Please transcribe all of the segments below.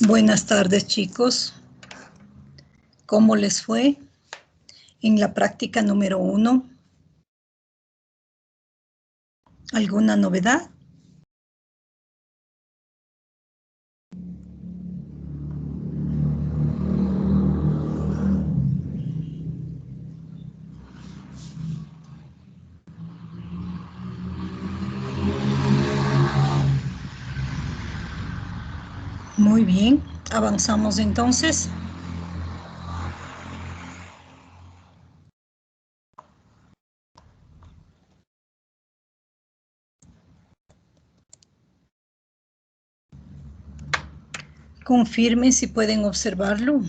Buenas tardes, chicos. ¿Cómo les fue en la práctica número 1? ¿Alguna novedad? Muy bien, avanzamos entonces. Confirmen si pueden observarlo.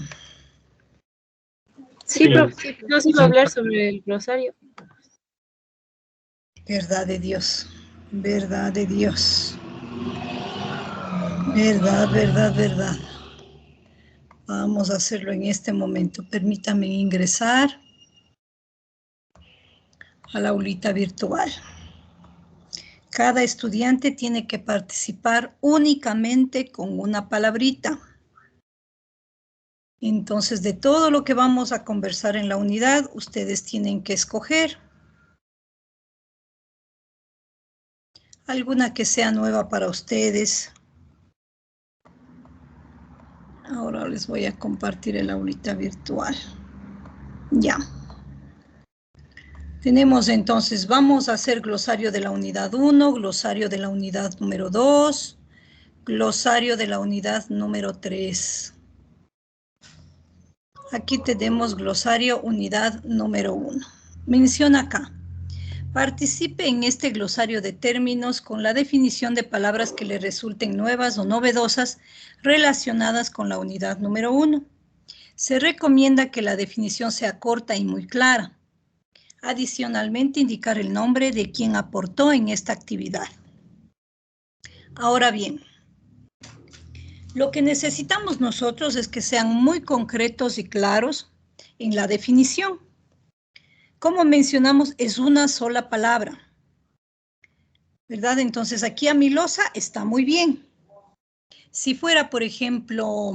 Sí, profe, nos iba a hablar sobre el glosario. Verdad de Dios, verdad de Dios. Verdad, verdad, verdad. Vamos a hacerlo en este momento. Permítanme ingresar a la aulita virtual. Cada estudiante tiene que participar únicamente con una palabrita. Entonces, de todo lo que vamos a conversar en la unidad, ustedes tienen que escoger alguna que sea nueva para ustedes. Ahora les voy a compartir el aulita virtual. Ya. Tenemos entonces, vamos a hacer glosario de la unidad 1, glosario de la unidad número 2, glosario de la unidad número 3. Aquí tenemos glosario unidad número 1. Menciona acá. Participe en este glosario de términos con la definición de palabras que le resulten nuevas o novedosas relacionadas con la unidad número 1. Se recomienda que la definición sea corta y muy clara. Adicionalmente, indicar el nombre de quien aportó en esta actividad. Ahora bien, lo que necesitamos nosotros es que sean muy concretos y claros en la definición. Como mencionamos, es una sola palabra, ¿verdad? Entonces, aquí amilosa está muy bien. Si fuera, por ejemplo,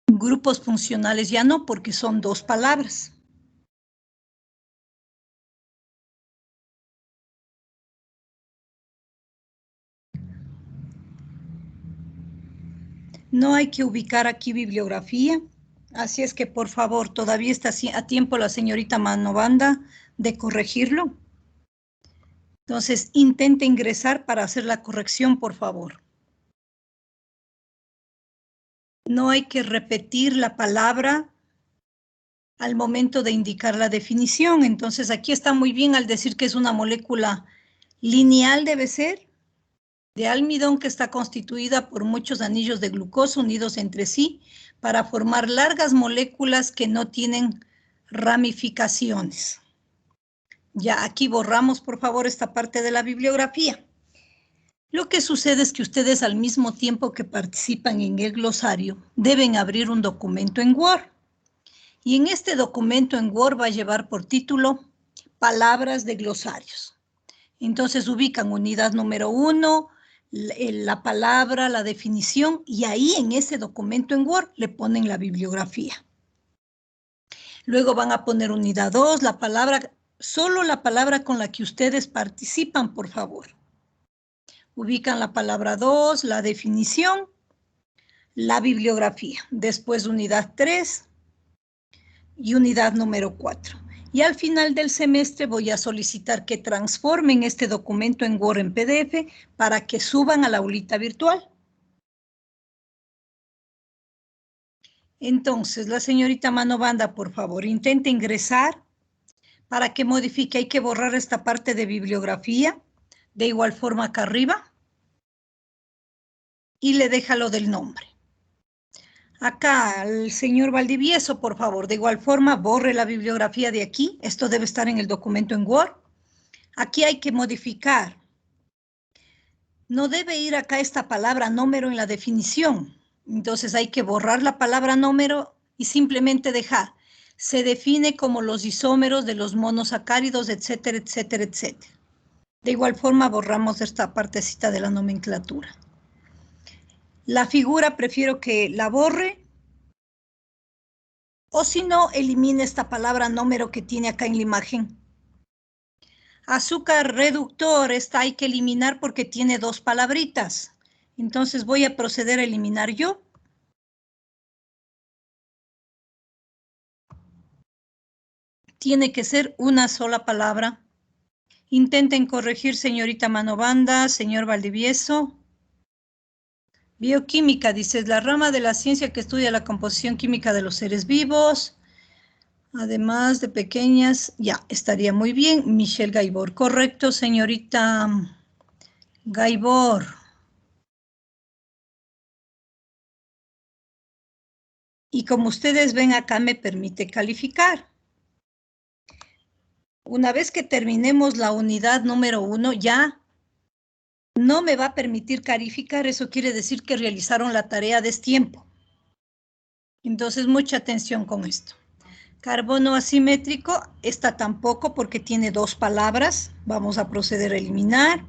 grupos funcionales, ya no, porque son dos palabras. No hay que ubicar aquí bibliografía, así es que, por favor, todavía está a tiempo la señorita Manobanda de corregirlo. Entonces, intente ingresar para hacer la corrección, por favor. No hay que repetir la palabra al momento de indicar la definición. Entonces, aquí está muy bien al decir que es una molécula lineal, debe ser, de almidón que está constituida por muchos anillos de glucosa unidos entre sí para formar largas moléculas que no tienen ramificaciones. Ya, aquí borramos, por favor, esta parte de la bibliografía. Lo que sucede es que ustedes, al mismo tiempo que participan en el glosario, deben abrir un documento en Word. Y en este documento en Word va a llevar por título Palabras de glosarios. Entonces ubican unidad número 1, la palabra, la definición, y ahí en ese documento en Word le ponen la bibliografía. Luego van a poner unidad 2, la palabra, solo la palabra con la que ustedes participan, por favor. Ubican la palabra 2, la definición, la bibliografía. Después unidad 3 y unidad número 4. Y al final del semestre voy a solicitar que transformen este documento en Word en PDF para que suban a la aulita virtual. Entonces, la señorita Manobanda, por favor, intente ingresar para que modifique. Hay que borrar esta parte de bibliografía, de igual forma acá arriba, y le deja lo del nombre. Acá, el señor Valdivieso, por favor, de igual forma, borre la bibliografía de aquí. Esto debe estar en el documento en Word. Aquí hay que modificar. No debe ir acá esta palabra número en la definición. Entonces hay que borrar la palabra número y simplemente dejar. Se define como los isómeros de los monosacáridos, etcétera, etcétera, etcétera. De igual forma borramos esta partecita de la nomenclatura. La figura prefiero que la borre. O si no, elimine esta palabra número que tiene acá en la imagen. Azúcar reductor, esta hay que eliminar porque tiene dos palabritas. Entonces voy a proceder a eliminar yo. Tiene que ser una sola palabra. Intenten corregir, señorita Manobanda, señor Valdivieso. Bioquímica, dices, la rama de la ciencia que estudia la composición química de los seres vivos. Además de pequeñas, ya, estaría muy bien. Michelle Gaibor, correcto, señorita Gaibor. Y como ustedes ven acá, me permite calificar. Una vez que terminemos la unidad número 1, ya no me va a permitir calificar. Eso quiere decir que realizaron la tarea a destiempo. Entonces, mucha atención con esto. Carbono asimétrico, esta tampoco porque tiene dos palabras. Vamos a proceder a eliminar.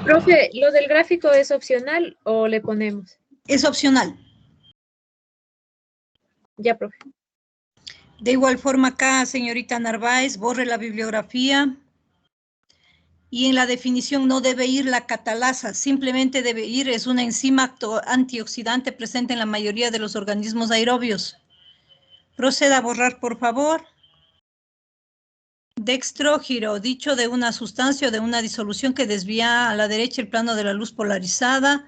Profe, ¿lo del gráfico es opcional o le ponemos? Es opcional. Ya, profe. De igual forma acá, señorita Narváez, borre la bibliografía. Y en la definición no debe ir la catalasa, simplemente debe ir, es una enzima antioxidante presente en la mayoría de los organismos aerobios. Proceda a borrar, por favor. Dextrógiro, dicho de una sustancia o de una disolución que desvía a la derecha el plano de la luz polarizada.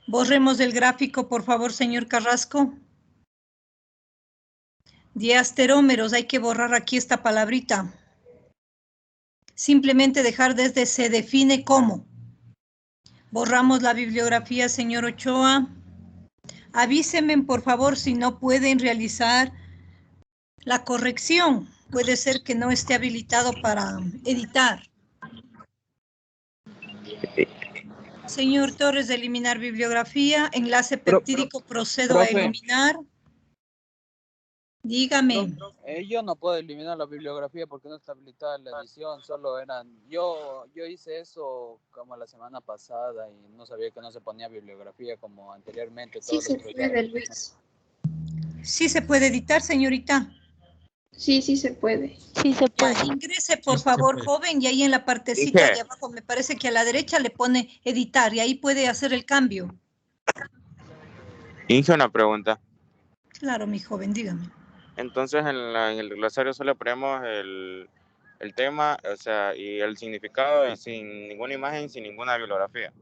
Borremos del gráfico, por favor, señor Carrasco. Diasterómeros, hay que borrar aquí esta palabrita. Simplemente dejar desde se define como. Borramos la bibliografía, señor Ochoa. Avísenme, por favor, si no pueden realizar la corrección. Puede ser que no esté habilitado para editar. Señor Torres, de eliminar bibliografía. Enlace peptídico, procedo a eliminar. Dígame. Yo no puedo eliminar la bibliografía porque no está habilitada la edición, solo eran, yo hice eso como la semana pasada y no sabía que no se ponía bibliografía como anteriormente. Sí se puede, Luis. Sí se puede editar, señorita. Sí, sí se puede. Sí se puede. Ya, ingrese, por favor, joven, y ahí en la partecita de abajo, me parece que a la derecha le pone editar, y ahí puede hacer el cambio. Inge, una pregunta. Claro, mi joven, dígame. Entonces, en el glosario solo ponemos el tema, o sea, y el significado sin ninguna imagen, sin ninguna bibliografía.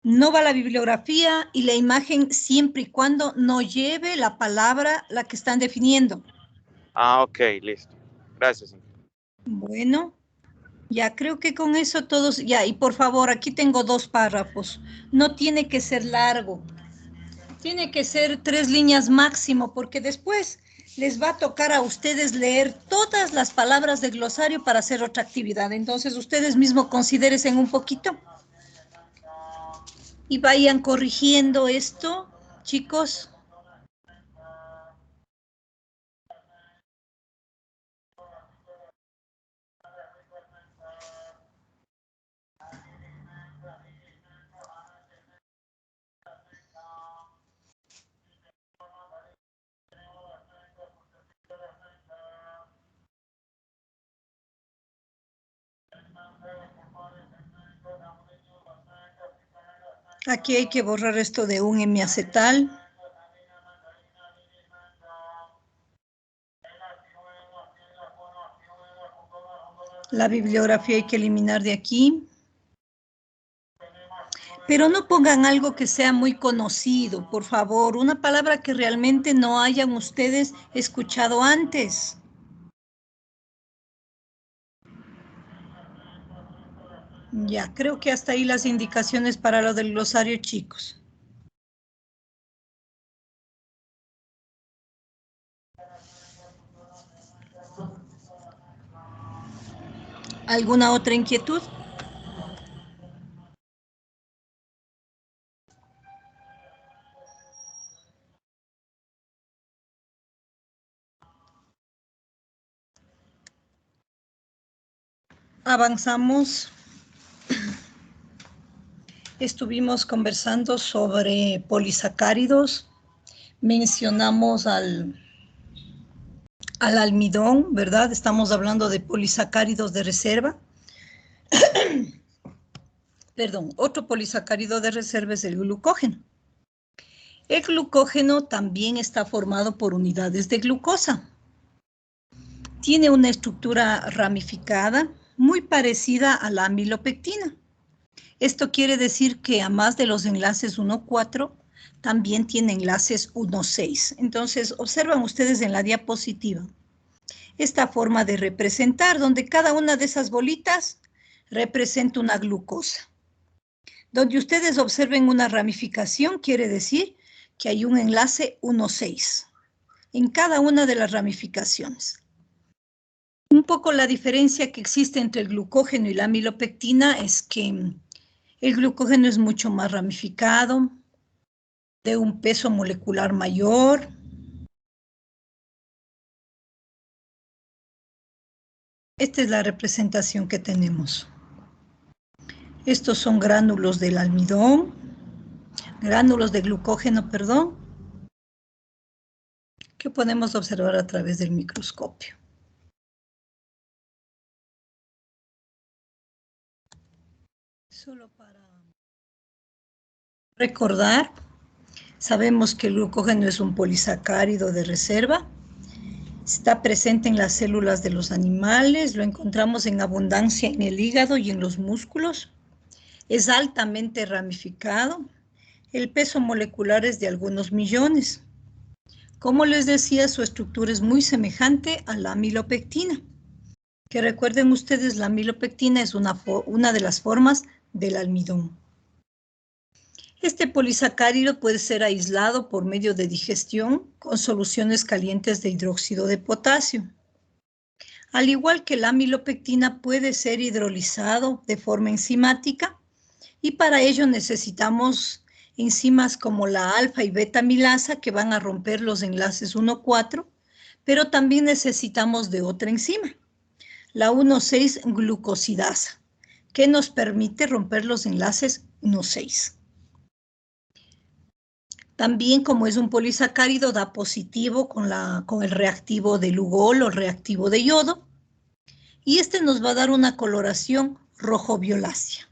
No va la bibliografía y la imagen siempre y cuando no lleve la palabra la que están definiendo. Ah, ok, listo. Gracias. Bueno, ya creo que con eso todos, ya, y por favor, aquí tengo 2 párrafos. No tiene que ser largo. Tiene que ser 3 líneas máximo, porque después les va a tocar a ustedes leer todas las palabras del glosario para hacer otra actividad. Entonces, ustedes mismos considérense un poquito. Y vayan corrigiendo esto, chicos. Aquí hay que borrar esto de un hemiacetal. La bibliografía hay que eliminar de aquí. Pero no pongan algo que sea muy conocido, por favor. Una palabra que realmente no hayan ustedes escuchado antes. Ya, creo que hasta ahí las indicaciones para lo del glosario, chicos. ¿Alguna otra inquietud? Avanzamos. Estuvimos conversando sobre polisacáridos. Mencionamos al almidón, ¿verdad? Estamos hablando de polisacáridos de reserva. Perdón, otro polisacárido de reserva es el glucógeno. El glucógeno también está formado por unidades de glucosa. Tiene una estructura ramificada muy parecida a la amilopectina. Esto quiere decir que a más de los enlaces 1,4, también tiene enlaces 1,6. Entonces, observan ustedes en la diapositiva esta forma de representar, donde cada una de esas bolitas representa una glucosa. Donde ustedes observen una ramificación, quiere decir que hay un enlace 1,6 en cada una de las ramificaciones. Un poco la diferencia que existe entre el glucógeno y la amilopectina es que el glucógeno es mucho más ramificado, de un peso molecular mayor. Esta es la representación que tenemos. Estos son gránulos del almidón, gránulos de glucógeno, perdón, que podemos observar a través del microscopio. Solo para recordar, sabemos que el glucógeno es un polisacárido de reserva. Está presente en las células de los animales, lo encontramos en abundancia en el hígado y en los músculos. Es altamente ramificado. El peso molecular es de algunos millones. Como les decía, su estructura es muy semejante a la amilopectina. Que recuerden ustedes, la amilopectina es una de las formas del almidón. Este polisacárido puede ser aislado por medio de digestión con soluciones calientes de hidróxido de potasio. Al igual que la amilopectina puede ser hidrolizado de forma enzimática y para ello necesitamos enzimas como la alfa y beta amilasa que van a romper los enlaces 1,4, pero también necesitamos de otra enzima, la 1,6 glucosidasa, que nos permite romper los enlaces 1,6. También, como es un polisacárido, da positivo con el reactivo de Lugol o reactivo de yodo, y este nos va a dar una coloración rojo-violácea.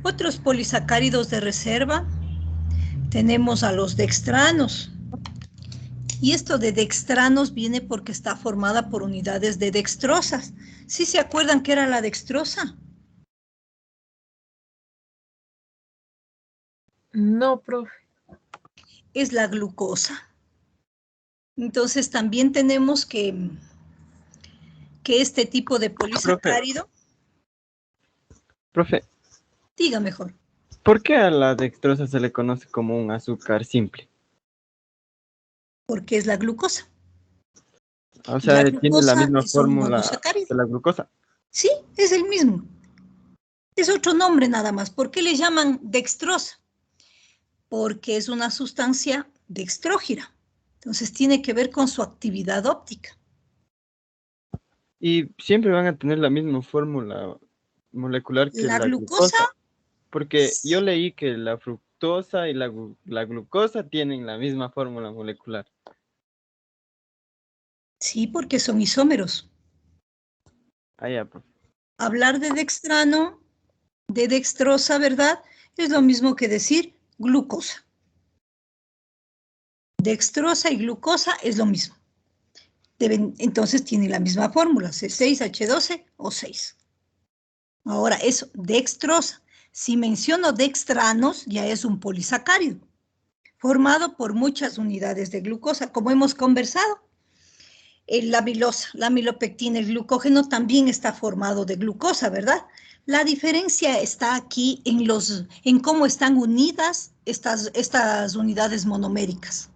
Otros polisacáridos de reserva, tenemos a los dextranos. Y esto de dextranos viene porque está formada por unidades de dextrosas. ¿Sí se acuerdan qué era la dextrosa? No, profe. Es la glucosa. Entonces también tenemos que este tipo de polisacárido... Profe, Diga mejor. ¿por qué a la dextrosa se le conoce como un azúcar simple? Porque es la glucosa. O sea, La tiene la glucosa misma es un fórmula monosacárido. de la glucosa. Sí, es el mismo. Es otro nombre nada más. ¿Por qué le llaman dextrosa? Porque es una sustancia dextrógira. Entonces tiene que ver con su actividad óptica. Y siempre van a tener la misma fórmula molecular que La la glucosa, glucosa. Porque yo leí que la fructosa y la glucosa tienen la misma fórmula molecular. sí, porque son isómeros. Ah, ya, profe. Hablar de dextrano, de dextrosa, ¿verdad? Es lo mismo que decir glucosa. Dextrosa y glucosa es lo mismo. Entonces tienen la misma fórmula, C6H12 o 6. Ahora, eso, dextrosa. Si menciono dextranos, ya es un polisacárido, formado por muchas unidades de glucosa, como hemos conversado. La amilosa, la amilopectina, el glucógeno también está formado de glucosa, ¿verdad? La diferencia está aquí en cómo están unidas estas unidades monoméricas.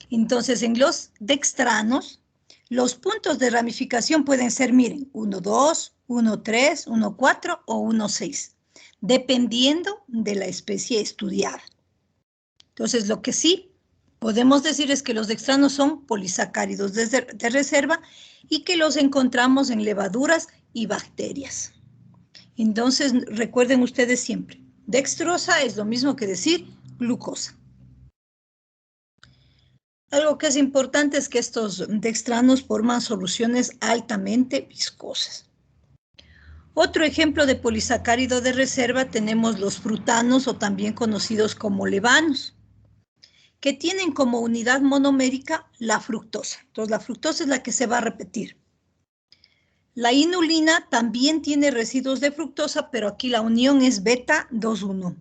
Entonces, en los dextranos, los puntos de ramificación pueden ser, miren, 1,2, 1,3, 1,4 o 1,6, dependiendo de la especie estudiada. Entonces, lo que sí Podemos decir es que los dextranos son polisacáridos de reserva y que los encontramos en levaduras y bacterias. Entonces, recuerden ustedes siempre, dextrosa es lo mismo que decir glucosa. Algo que es importante es que estos dextranos forman soluciones altamente viscosas. Otro ejemplo de polisacárido de reserva tenemos los frutanos o también conocidos como levanos, que tienen como unidad monomérica la fructosa. Entonces, la fructosa es la que se va a repetir. La inulina también tiene residuos de fructosa, pero aquí la unión es beta 2,1.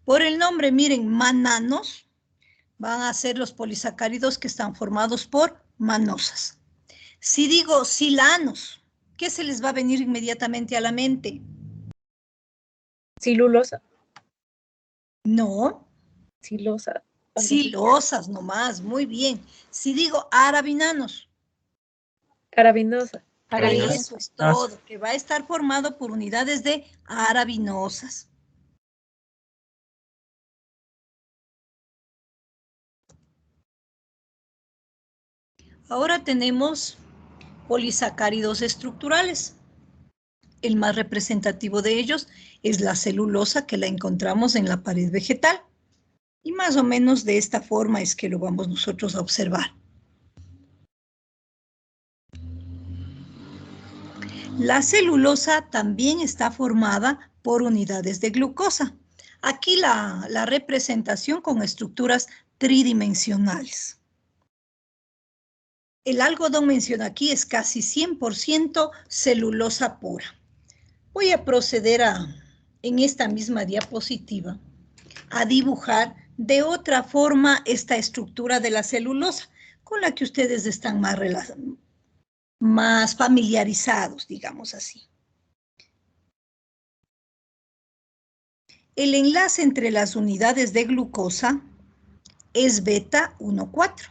Por el nombre, miren, mananos van a ser los polisacáridos que están formados por manosas. Si digo silanos, ¿qué se les va a venir inmediatamente a la mente? Silulosa. No. Silosa. Silosas nomás, muy bien. Si digo arabinanos. Carabinosa. Eso es todo, que va a estar formado por unidades de arabinosas. Ahora tenemos polisacáridos estructurales. El más representativo de ellos es la celulosa, que la encontramos en la pared vegetal. Y más o menos de esta forma es que lo vamos nosotros a observar. La celulosa también está formada por unidades de glucosa. Aquí la representación con estructuras tridimensionales. El algodón mencionado aquí es casi 100% celulosa pura. Voy a proceder en esta misma diapositiva a dibujar de otra forma esta estructura de la celulosa con la que ustedes están más familiarizados, digamos así. El enlace entre las unidades de glucosa es beta 1,4.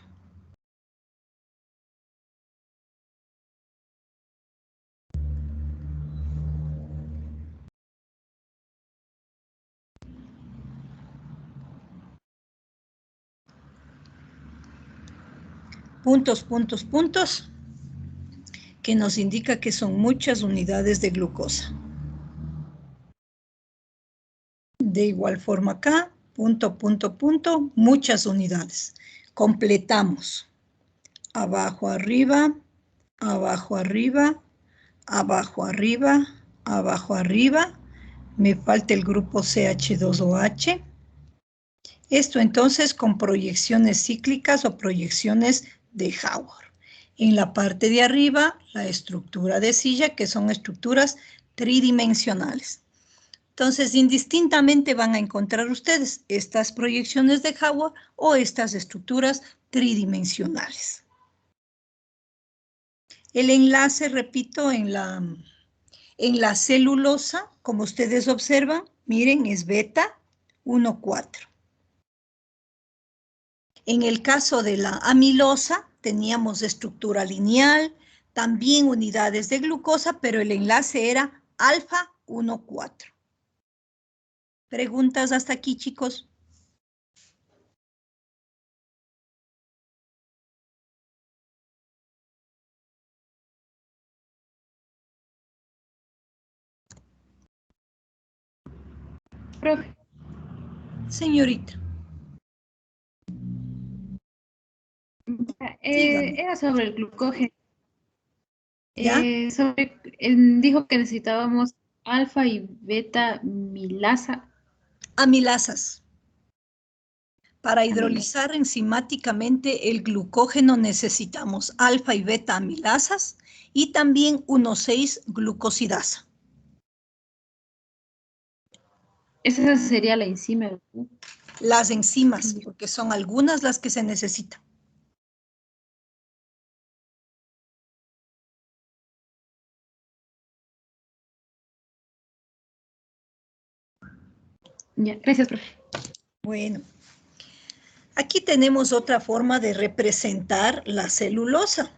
Puntos, puntos, puntos, que nos indica que son muchas unidades de glucosa. De igual forma acá, punto, punto, punto, muchas unidades. Completamos. Abajo, arriba, abajo, arriba, abajo, arriba, abajo, arriba. Me falta el grupo CH2OH. Esto entonces con proyecciones cíclicas o proyecciones de Hayward. En la parte de arriba, la estructura de silla, que son estructuras tridimensionales. Entonces, indistintamente van a encontrar ustedes estas proyecciones de Hayward o estas estructuras tridimensionales. El enlace, repito, en la celulosa, como ustedes observan, miren, es beta 1,4. En el caso de la amilosa, teníamos estructura lineal, también unidades de glucosa, pero el enlace era alfa 1,4. ¿Preguntas hasta aquí, chicos? Profe. Señorita. Era sobre el glucógeno. ¿Ya? Dijo que necesitábamos alfa y beta milasa. Amilasas. Para hidrolizar enzimáticamente el glucógeno necesitamos alfa y beta amilasas y también 1,6-glucosidasa. Esa sería la enzima. Las enzimas, porque son algunas las que se necesitan. Ya, gracias, profe. Bueno, aquí tenemos otra forma de representar la celulosa,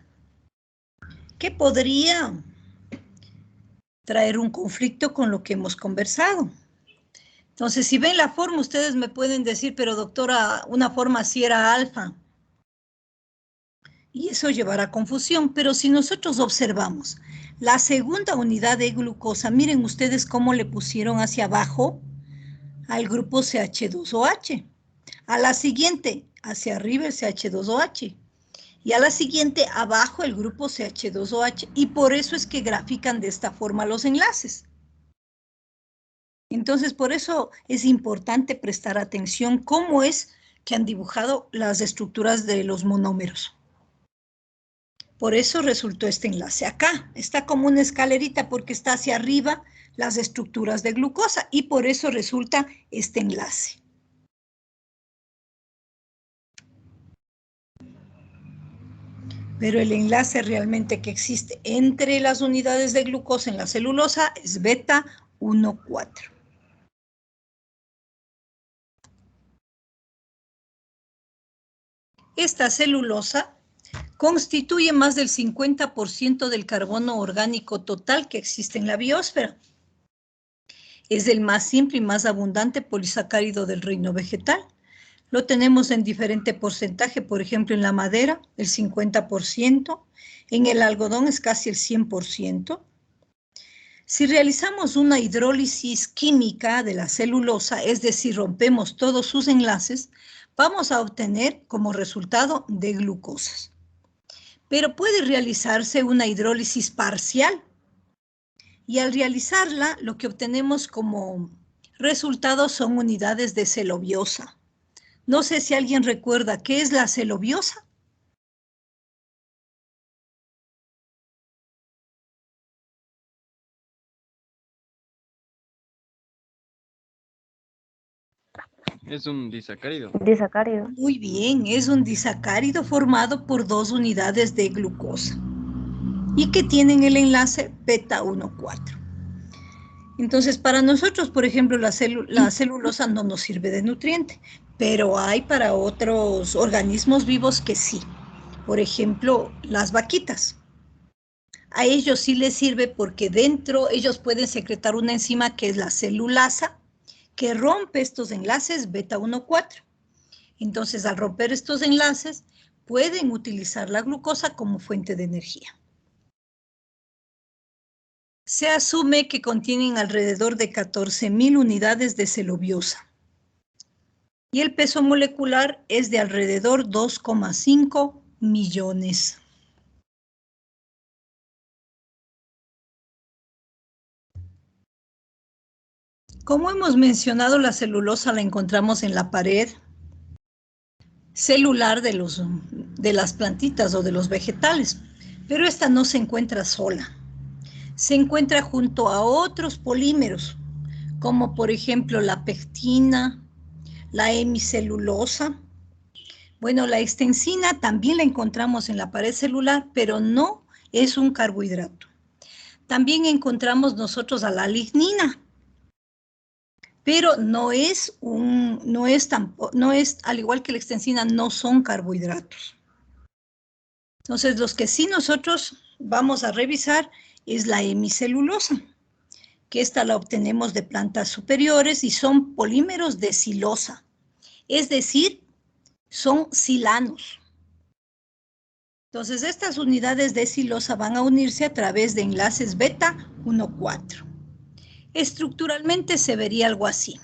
que podría traer un conflicto con lo que hemos conversado. Entonces, si ven la forma, ustedes me pueden decir, pero doctora, una forma sí era alfa. Y eso llevará a confusión, pero si nosotros observamos la segunda unidad de glucosa, miren ustedes cómo le pusieron hacia abajo al grupo CH2OH. A la siguiente, hacia arriba el CH2OH. Y a la siguiente, abajo el grupo CH2OH. Y por eso es que grafican de esta forma los enlaces. Entonces, por eso es importante prestar atención cómo es que han dibujado las estructuras de los monómeros. Por eso resultó este enlace acá. Está como una escalerita porque está hacia arriba las estructuras de glucosa y por eso resulta este enlace. Pero el enlace realmente que existe entre las unidades de glucosa en la celulosa es beta 1,4. Esta celulosa constituye más del 50% del carbono orgánico total que existe en la biosfera. Es el más simple y más abundante polisacárido del reino vegetal. Lo tenemos en diferente porcentaje, por ejemplo, en la madera, el 50%, en el algodón es casi el 100%. Si realizamos una hidrólisis química de la celulosa, es decir, rompemos todos sus enlaces, vamos a obtener como resultado de glucosas. Pero puede realizarse una hidrólisis parcial. Y al realizarla, lo que obtenemos como resultado son unidades de celobiosa. No sé si alguien recuerda qué es la celobiosa. Es un disacárido. Disacárido. Muy bien, es un disacárido formado por dos unidades de glucosa y que tienen el enlace beta 1,4. Entonces, para nosotros, por ejemplo, la celulosa no nos sirve de nutriente, pero hay para otros organismos vivos que sí. Por ejemplo, las vaquitas. A ellos sí les sirve porque dentro ellos pueden secretar una enzima que es la celulasa, que rompe estos enlaces beta 1,4. Entonces, al romper estos enlaces, pueden utilizar la glucosa como fuente de energía. Se asume que contienen alrededor de 14.000 unidades de celobiosa. Y el peso molecular es de alrededor 2,5 millones. Como hemos mencionado, la celulosa la encontramos en la pared celular de las plantitas o de los vegetales, pero esta no se encuentra sola. Se encuentra junto a otros polímeros, como por ejemplo la pectina, la hemicelulosa. Bueno, la extensina también la encontramos en la pared celular, pero no es un carbohidrato. También encontramos nosotros a la lignina, pero no es, al igual que la extensina, no son carbohidratos. Entonces, los que sí nosotros vamos a revisar es la hemicelulosa, que esta la obtenemos de plantas superiores y son polímeros de silosa, es decir, son silanos. Entonces, estas unidades de silosa van a unirse a través de enlaces beta 1,4. Estructuralmente se vería algo así.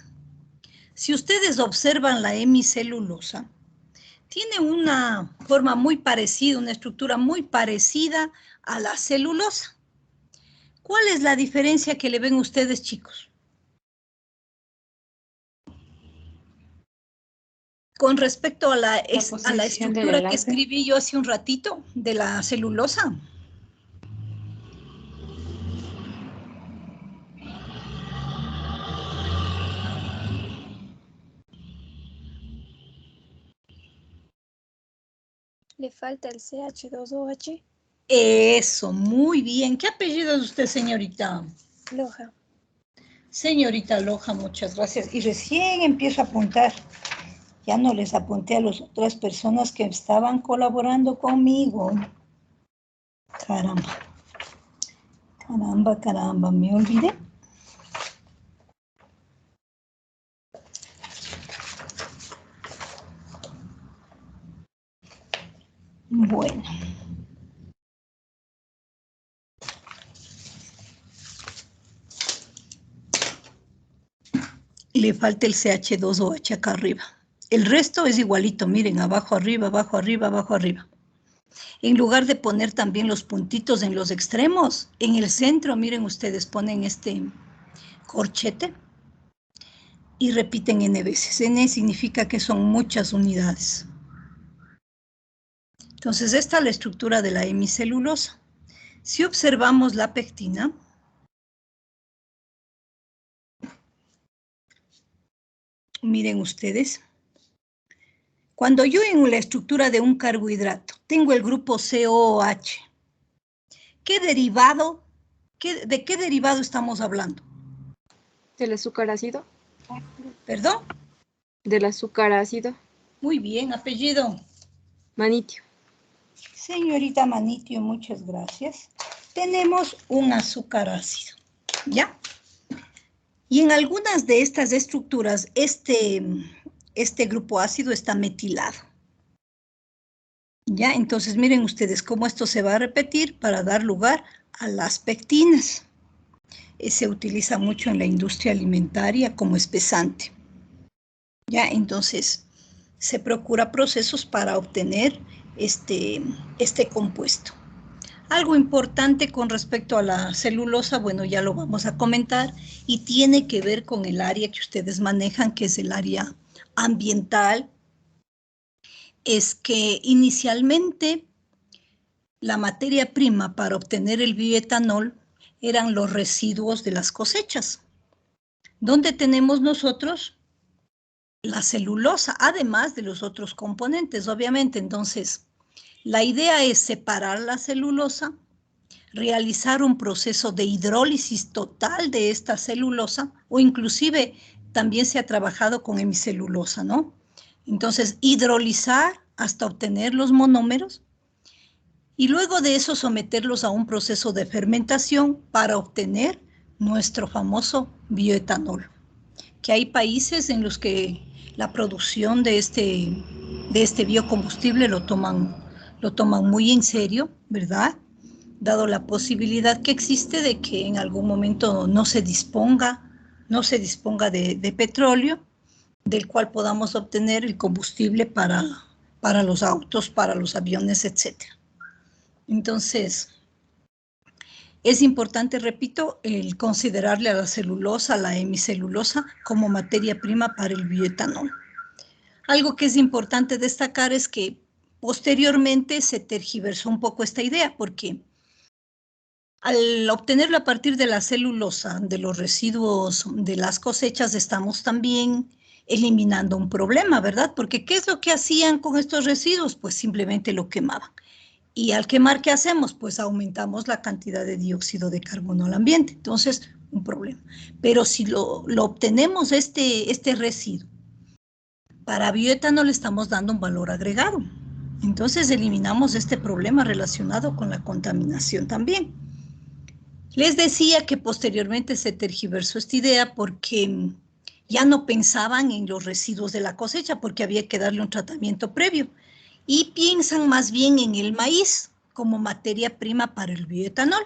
Si ustedes observan la hemicelulosa, tiene una forma muy parecida, una estructura muy parecida a la celulosa. ¿Cuál es la diferencia que le ven ustedes, chicos? Con respecto a la estructura que escribí yo hace un ratito de la celulosa. Le falta el CH2OH. Eso, muy bien. ¿Qué apellido es usted, señorita? Loja. Señorita Loja, muchas gracias. Y recién empiezo a apuntar. Ya no les apunté a las otras personas que estaban colaborando conmigo. Caramba. Caramba, me olvidé. Bueno. Le falta el CH2OH acá arriba. El resto es igualito, miren, abajo, arriba, abajo, arriba, abajo, arriba. En lugar de poner también los puntitos en los extremos, en el centro, miren ustedes, ponen este corchete y repiten N veces. N significa que son muchas unidades. Entonces, esta es la estructura de la hemicelulosa. Si observamos la pectina, miren ustedes, cuando yo en la estructura de un carbohidrato tengo el grupo COOH, ¿qué derivado, de qué derivado estamos hablando? ¿Del azúcar ácido? ¿Perdón? Del azúcar ácido. Muy bien, apellido. Manitio. Señorita Manitio, muchas gracias. Tenemos un azúcar ácido, ¿ya? Y en algunas de estas estructuras, este grupo ácido está metilado. ¿Ya? Entonces, miren ustedes cómo esto se va a repetir para dar lugar a las pectinas. Se utiliza mucho en la industria alimentaria como espesante. ¿Ya? Entonces, se procura procesos para obtener este compuesto. Algo importante con respecto a la celulosa, bueno, ya lo vamos a comentar, y tiene que ver con el área que ustedes manejan, que es el área ambiental, es que inicialmente la materia prima para obtener el bioetanol eran los residuos de las cosechas. ¿Dónde tenemos nosotros? La celulosa, además de los otros componentes, obviamente. Entonces, la idea es separar la celulosa, realizar un proceso de hidrólisis total de esta celulosa, o inclusive también se ha trabajado con hemicelulosa, ¿no? Entonces, hidrolizar hasta obtener los monómeros y luego de eso someterlos a un proceso de fermentación para obtener nuestro famoso bioetanol. Que hay países en los que la producción de este biocombustible lo toman muy en serio, ¿verdad? Dado la posibilidad que existe de que en algún momento no se disponga de petróleo, del cual podamos obtener el combustible para los autos, para los aviones, etc. Entonces, es importante, repito, el considerarle a la celulosa, a la hemicelulosa, como materia prima para el bioetanol. Algo que es importante destacar es que posteriormente se tergiversó un poco esta idea, porque al obtenerlo a partir de la celulosa, de los residuos de las cosechas, estamos también eliminando un problema, ¿verdad? Porque ¿qué es lo que hacían con estos residuos? Pues simplemente lo quemaban. Y al quemar, ¿qué hacemos? Pues aumentamos la cantidad de dióxido de carbono al ambiente. Entonces, un problema. Pero si lo obtenemos este residuo, para bioetanol le estamos dando un valor agregado. Entonces, eliminamos este problema relacionado con la contaminación también. Les decía que posteriormente se tergiversó esta idea porque ya no pensaban en los residuos de la cosecha porque había que darle un tratamiento previo y piensan más bien en el maíz como materia prima para el bioetanol.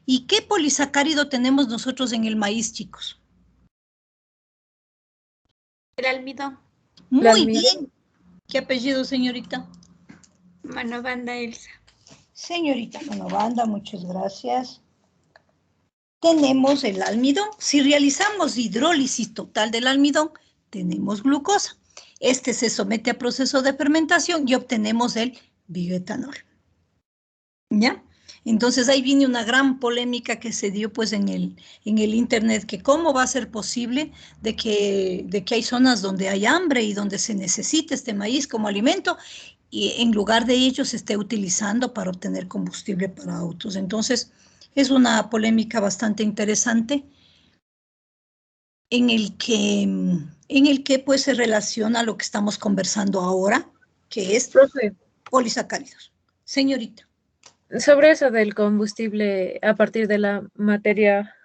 ¿Y qué polisacárido tenemos nosotros en el maíz, chicos? El almidón. Muy bien. ¿Qué apellido, señorita? Manobanda Elsa. Señorita Manobanda, muchas gracias. Tenemos el almidón. Si realizamos hidrólisis total del almidón, tenemos glucosa. Este se somete a proceso de fermentación y obtenemos el bioetanol. ¿Ya? Entonces ahí viene una gran polémica que se dio pues en el internet, que cómo va a ser posible de que hay zonas donde hay hambre y donde se necesita este maíz como alimento y en lugar de ello se esté utilizando para obtener combustible para autos. Entonces es una polémica bastante interesante en el que pues se relaciona lo que estamos conversando ahora, que es Profe, polisacáridos. Señorita. sobre eso del combustible a partir de la materia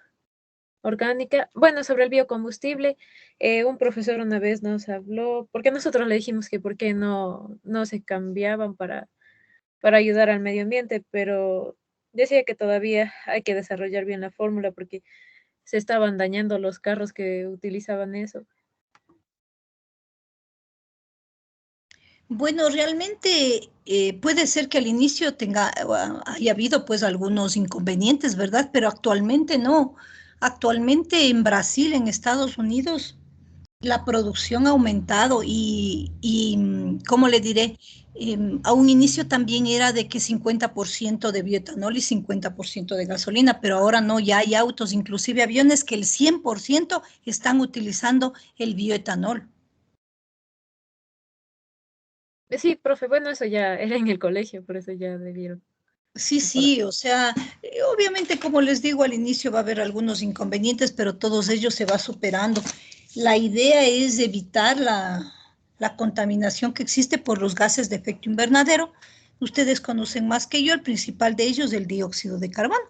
orgánica, bueno, sobre el biocombustible, un profesor una vez nos habló, porque nosotros le dijimos que por qué no se cambiaban para para ayudar al medio ambiente, pero decía que todavía hay que desarrollar bien la fórmula porque se estaban dañando los carros que utilizaban eso. Bueno, realmente puede ser que al inicio haya habido pues algunos inconvenientes, ¿verdad? Pero actualmente no. Actualmente en Brasil, en Estados Unidos, la producción ha aumentado ¿cómo le diré? A un inicio también era de que 50% de bioetanol y 50% de gasolina, pero ahora no, ya hay autos, inclusive aviones, que el 100% están utilizando el bioetanol. Sí, profe, bueno, eso ya era en el colegio, por eso ya debieron Sí, mejorar. sí, o sea, obviamente como les digo al inicio va a haber algunos inconvenientes, pero todos ellos se va superando. La idea es evitar la contaminación que existe por los gases de efecto invernadero. Ustedes conocen más que yo, el principal de ellos, el dióxido de carbono.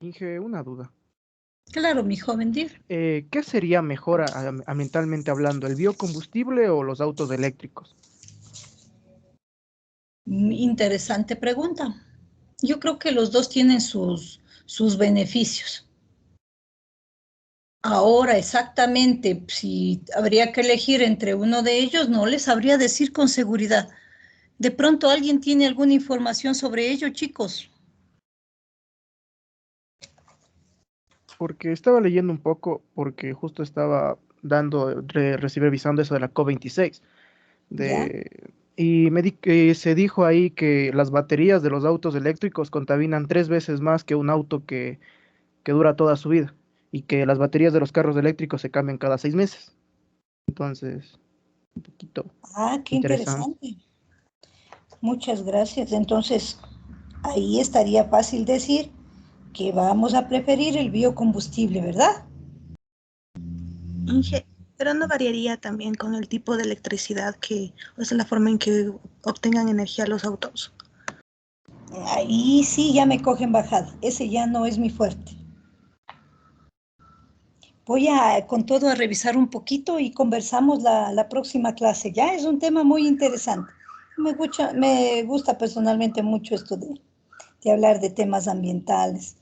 Inge, una duda. Claro, mi joven Dir. ¿Qué sería mejor ambientalmente hablando, el biocombustible o los autos eléctricos? Interesante pregunta. Yo creo que los dos tienen sus beneficios. Ahora, exactamente, si habría que elegir entre uno de ellos, no les sabría decir con seguridad. De pronto, ¿alguien tiene alguna información sobre ello, chicos? Porque estaba leyendo un poco, porque justo estaba revisando eso de la COP26. ¿Ya? Y se dijo ahí que las baterías de los autos eléctricos contaminan 3 veces más que un auto que dura toda su vida. Y que las baterías de los carros eléctricos se cambian cada 6 meses. Entonces, un poquito Ah, qué interesante. interesante. Muchas gracias. Entonces, ahí estaría fácil decir que vamos a preferir el biocombustible, ¿verdad? Inge, pero no variaría también con el tipo de electricidad o sea, la forma en que obtengan energía los autos. Ahí sí ya me cogen bajada. Ese ya no es mi fuerte. Voy con todo a revisar un poquito y conversamos la próxima clase. Ya es un tema muy interesante. Me gusta personalmente mucho esto de hablar de temas ambientales.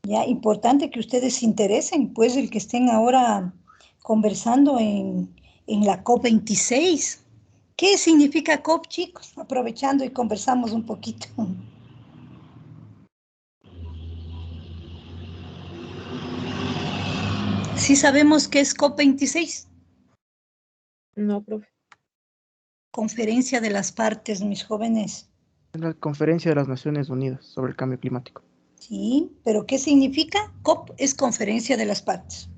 Ya, importante que ustedes se interesen, pues el que estén ahora conversando en la COP26. ¿Qué significa COP, chicos? Aprovechando y conversamos un poquito. Sí sabemos qué es COP26, No, profe. Conferencia de las Partes, mis jóvenes. En la Conferencia de las Naciones Unidas sobre el Cambio Climático. Sí, pero ¿qué significa? COP es Conferencia de las Partes.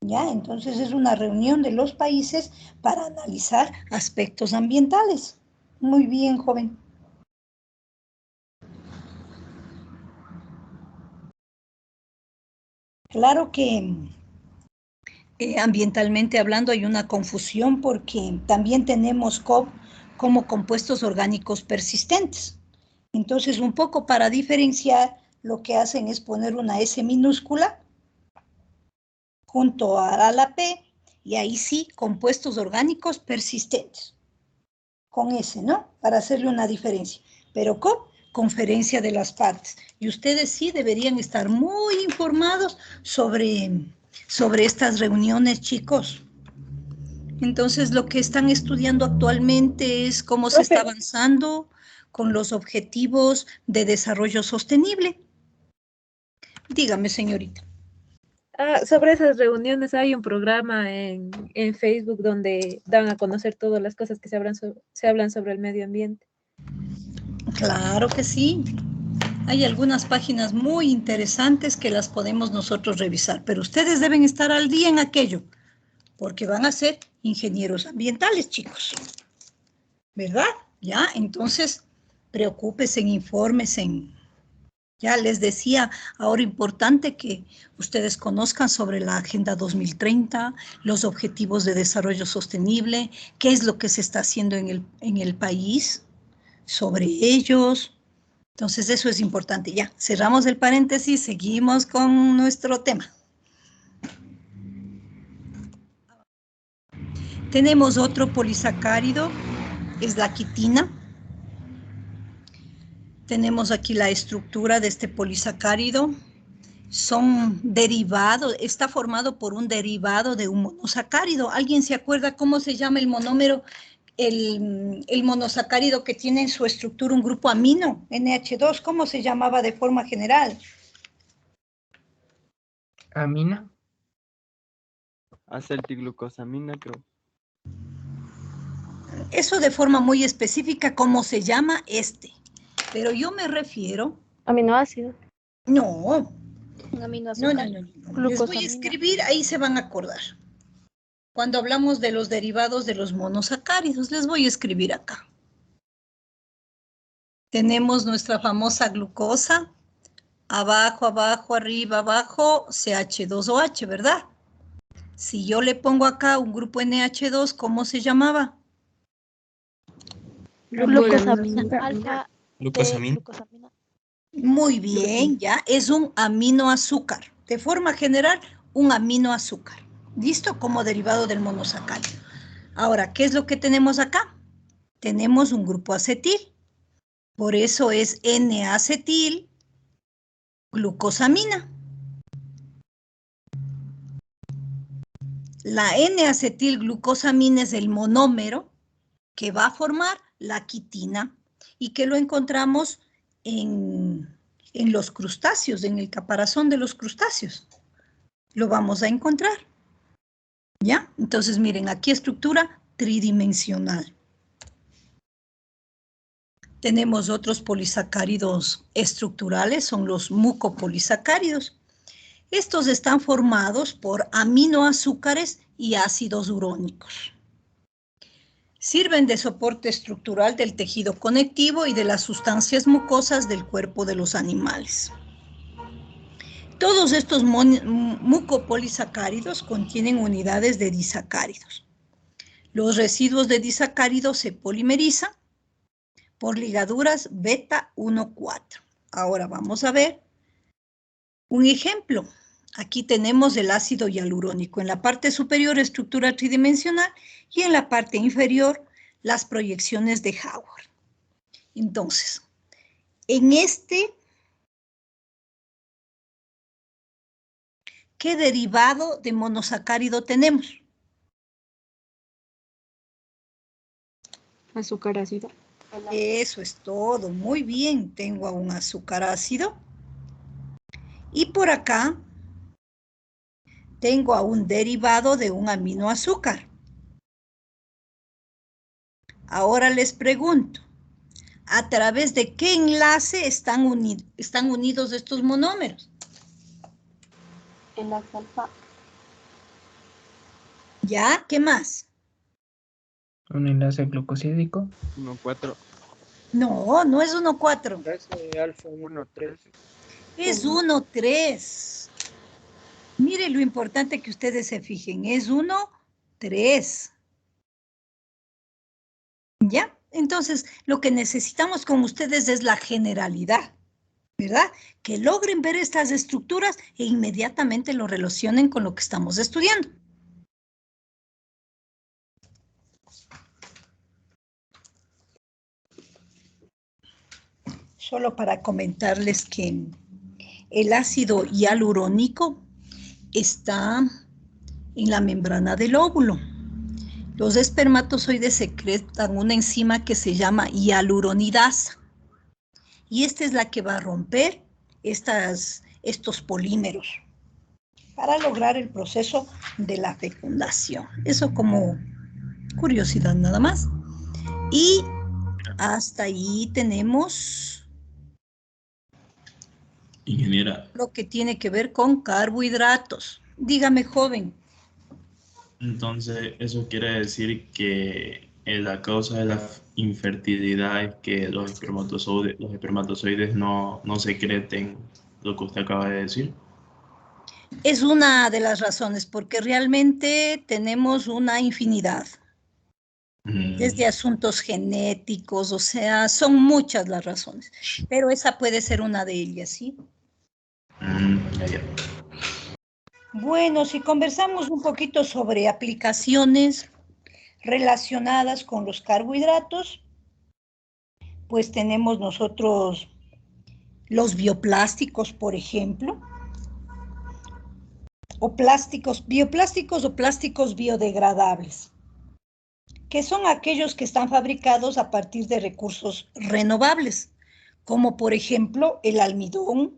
Ya, entonces es una reunión de los países para analizar aspectos ambientales. Muy bien, joven. Claro que ambientalmente hablando hay una confusión porque también tenemos COP como compuestos orgánicos persistentes. Entonces, un poco para diferenciar, lo que hacen es poner una S minúscula junto a la P y ahí sí, compuestos orgánicos persistentes. Con S, ¿no? Para hacerle una diferencia. Pero COP, Conferencia de las Partes. Y ustedes sí deberían estar muy informados sobre estas reuniones, chicos. Entonces, lo que están estudiando actualmente es cómo se está avanzando con los objetivos de desarrollo sostenible. Dígame, señorita. Sobre esas reuniones hay un programa en Facebook donde dan a conocer todas las cosas que se hablan sobre el medio ambiente. Claro que sí. Hay algunas páginas muy interesantes que las podemos nosotros revisar, pero ustedes deben estar al día en aquello, porque van a ser ingenieros ambientales, chicos. ¿Verdad? Ya, entonces, preocúpense, infórmense. Ya les decía, ahora importante que ustedes conozcan sobre la Agenda 2030, los objetivos de desarrollo sostenible, qué es lo que se está haciendo en el país sobre ellos. Entonces, eso es importante. Ya, cerramos el paréntesis, seguimos con nuestro tema. Tenemos otro polisacárido es la quitina. Tenemos aquí la estructura de este polisacárido. Son derivados, está formado por un derivado de un monosacárido. ¿Alguien se acuerda cómo se llama el monómero, el monosacárido que tiene en su estructura un grupo amino, NH2? ¿Cómo se llamaba de forma general? Amina. Acetilglucosamina, creo. Eso de forma muy específica, ¿cómo se llama este? Pero yo me refiero... Aminoácido. No. Un aminoazúcar. No. Les voy a escribir, ahí se van a acordar. Cuando hablamos de los derivados de los monosacáridos, les voy a escribir acá. Tenemos nuestra famosa glucosa. Abajo, abajo, arriba, abajo, CH2OH, ¿verdad? Si yo le pongo acá un grupo NH2, ¿cómo se llamaba? Glucosamina. Alfa. Glucosamina. Muy bien, ya, es un aminoazúcar. De forma general, un aminoazúcar. ¿Listo? Como derivado del monosacárido. Ahora, ¿qué es lo que tenemos acá? Tenemos un grupo acetil. Por eso es N-acetil glucosamina. La N-acetilglucosamina es el monómero que va a formar la quitina y que lo encontramos en los crustáceos, en el caparazón de los crustáceos. Lo vamos a encontrar. ¿Ya? Entonces, miren, aquí estructura tridimensional. Tenemos otros polisacáridos estructurales, son los mucopolisacáridos. Estos están formados por aminoazúcares y ácidos urónicos. Sirven de soporte estructural del tejido conectivo y de las sustancias mucosas del cuerpo de los animales. Todos estos mucopolisacáridos contienen unidades de disacáridos. Los residuos de disacáridos se polimerizan por ligaduras beta 1,4. Ahora vamos a ver un ejemplo. Aquí tenemos el ácido hialurónico. En la parte superior, estructura tridimensional, y en la parte inferior, las proyecciones de Howard. Entonces, en este, ¿qué derivado de monosacárido tenemos? Azúcar ácido. Eso es todo. Muy bien. Tengo a un azúcar ácido. Y por acá tengo a un derivado de un aminoazúcar. Ahora les pregunto, ¿a través de qué enlace están unidos estos monómeros? Enlace alfa. ¿Ya? ¿Qué más? Un enlace glucosídico. 1,4. No, no es 1,4. Enlace alfa 1,3. Es 1,3. Mire lo importante que ustedes se fijen, es 1,3. ¿Ya? Entonces, lo que necesitamos con ustedes es la generalidad, ¿verdad? Que logren ver estas estructuras e inmediatamente lo relacionen con lo que estamos estudiando. Solo para comentarles que el ácido hialurónico está en la membrana del óvulo. Los espermatozoides secretan una enzima que se llama hialuronidasa. Y esta es la que va a romper estos polímeros para lograr el proceso de la fecundación. Eso como curiosidad nada más. Y hasta ahí tenemos Ingeniera. lo que tiene que ver con carbohidratos. Dígame, joven. Entonces, eso quiere decir que la causa de la infertilidad es que los espermatozoides no secreten lo que usted acaba de decir. Es una de las razones, porque realmente tenemos una infinidad. Desde asuntos genéticos, o sea, son muchas las razones. Pero esa puede ser una de ellas, ¿sí? Ya. Bueno, si conversamos un poquito sobre aplicaciones, relacionadas con los carbohidratos, pues tenemos nosotros los bioplásticos, por ejemplo, o bioplásticos o plásticos biodegradables, que son aquellos que están fabricados a partir de recursos renovables, como por ejemplo el almidón,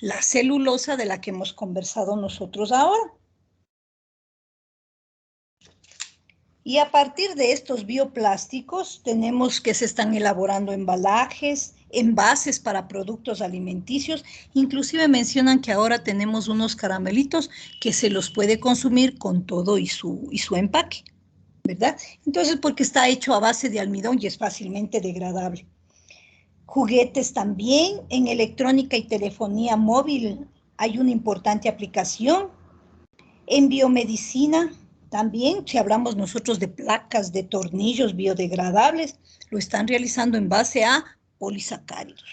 la celulosa de la que hemos conversado nosotros ahora. Y a partir de estos bioplásticos tenemos que se están elaborando embalajes, envases para productos alimenticios, inclusive mencionan que ahora tenemos unos caramelitos que se los puede consumir con todo y su empaque, ¿verdad? Entonces, porque está hecho a base de almidón y es fácilmente degradable. Juguetes también, en electrónica y telefonía móvil hay una importante aplicación. En biomedicina también, si hablamos nosotros de placas, de tornillos biodegradables, lo están realizando en base a polisacáridos.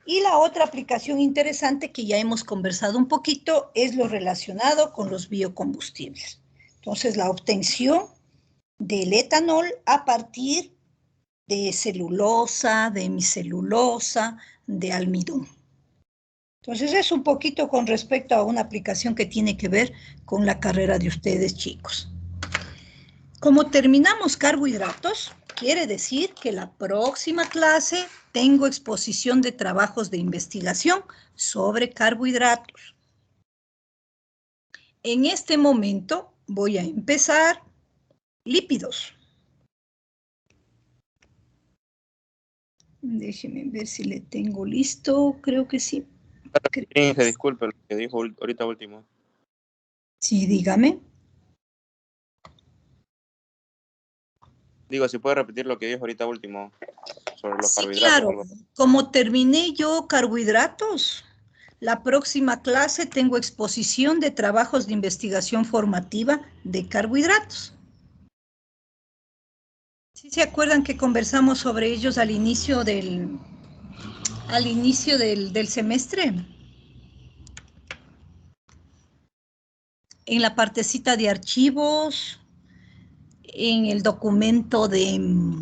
Y la otra aplicación interesante que ya hemos conversado un poquito es lo relacionado con los biocombustibles. Entonces, la obtención del etanol a partir de celulosa, de hemicelulosa, de almidón. Entonces, es un poquito con respecto a una aplicación que tiene que ver con la carrera de ustedes, chicos. Como terminamos carbohidratos, quiere decir que la próxima clase tengo exposición de trabajos de investigación sobre carbohidratos. En este momento voy a empezar lípidos. Déjeme ver si le tengo listo, creo que sí. Se disculpe lo que dijo ahorita último. Sí, dígame. Digo, si puede repetir lo que dijo ahorita último sobre los Sí, carbohidratos. claro. Como terminé yo carbohidratos, la próxima clase tengo exposición de trabajos de investigación formativa de carbohidratos. ¿Sí se acuerdan que conversamos sobre ellos al inicio del semestre? En la partecita de archivos, en el documento de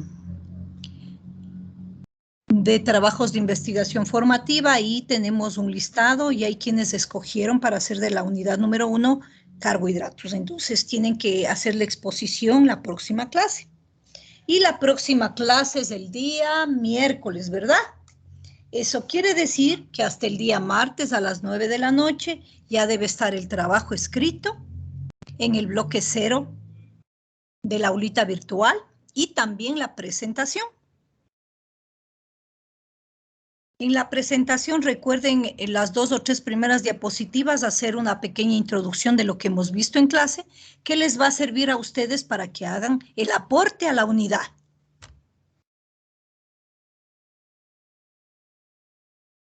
trabajos de investigación formativa, ahí tenemos un listado y hay quienes escogieron para hacer de la unidad número 1 carbohidratos. Entonces tienen que hacer la exposición la próxima clase. Y la próxima clase es el día miércoles, ¿verdad? Eso quiere decir que hasta el día martes a las 9 de la noche ya debe estar el trabajo escrito en el bloque 0 de la aulita virtual y también la presentación. En la presentación recuerden en las 2 o 3 primeras diapositivas hacer una pequeña introducción de lo que hemos visto en clase que les va a servir a ustedes para que hagan el aporte a la unidad.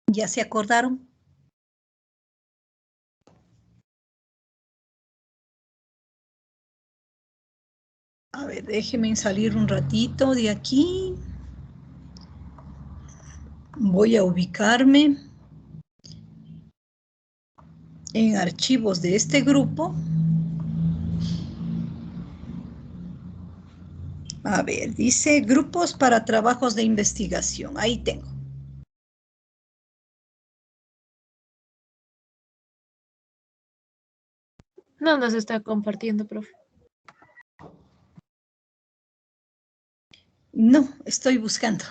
¿Ya se acordaron? A ver, déjenme salir un ratito de aquí. Voy a ubicarme en archivos de este grupo. A ver, dice grupos para trabajos de investigación. Ahí tengo. No nos está compartiendo, profe. No, estoy buscando.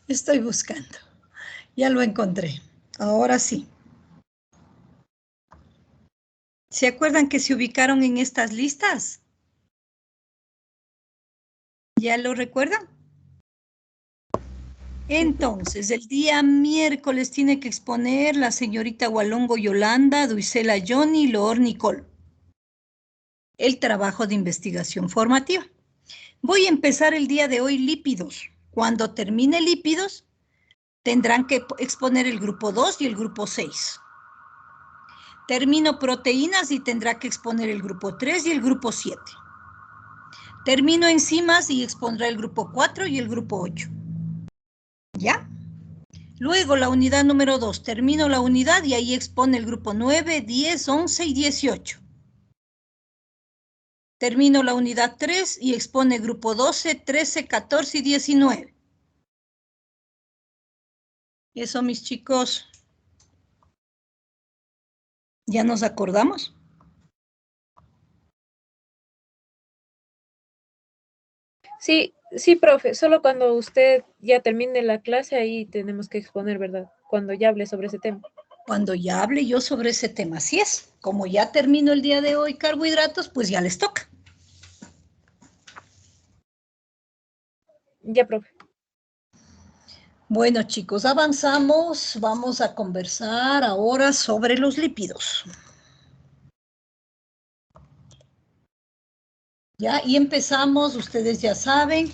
Estoy buscando. Ya lo encontré. Ahora sí. ¿Se acuerdan que se ubicaron en estas listas? ¿Ya lo recuerdan? Entonces, el día miércoles tiene que exponer la señorita Gualongo Yolanda, Duisela Johnny, Loor Nicole. El trabajo de investigación formativa. Voy a empezar el día de hoy lípidos. Cuando termine lípidos, tendrán que exponer el grupo 2 y el grupo 6. Termino proteínas y tendrá que exponer el grupo 3 y el grupo 7. Termino enzimas y expondrá el grupo 4 y el grupo 8. ¿Ya? Luego la unidad número 2. Termino la unidad y ahí expone el grupo 9, 10, 11 y 18. Termino la unidad 3 y expone grupo 12, 13, 14 y 19. Eso, mis chicos. ¿Ya nos acordamos? Sí, sí, profe, solo cuando usted ya termine la clase ahí tenemos que exponer, ¿verdad? Cuando ya hable sobre ese tema. Cuando ya hable yo sobre ese tema, así es. Como ya termino el día de hoy carbohidratos, pues ya les toca. Ya, profe. Bueno, chicos, avanzamos. Vamos a conversar ahora sobre los lípidos. Ya, y empezamos, ustedes ya saben,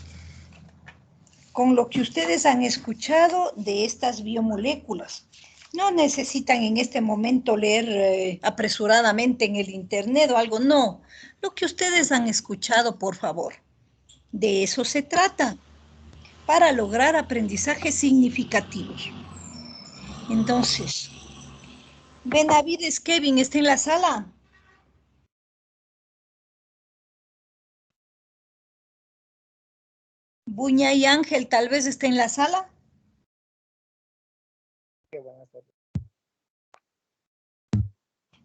con lo que ustedes han escuchado de estas biomoléculas. No necesitan en este momento leer apresuradamente en el internet o algo, no. Lo que ustedes han escuchado, por favor. De eso se trata, para lograr aprendizajes significativos. Entonces, Benavides Kevin, ¿está en la sala? Buña y Ángel, tal vez esté en la sala.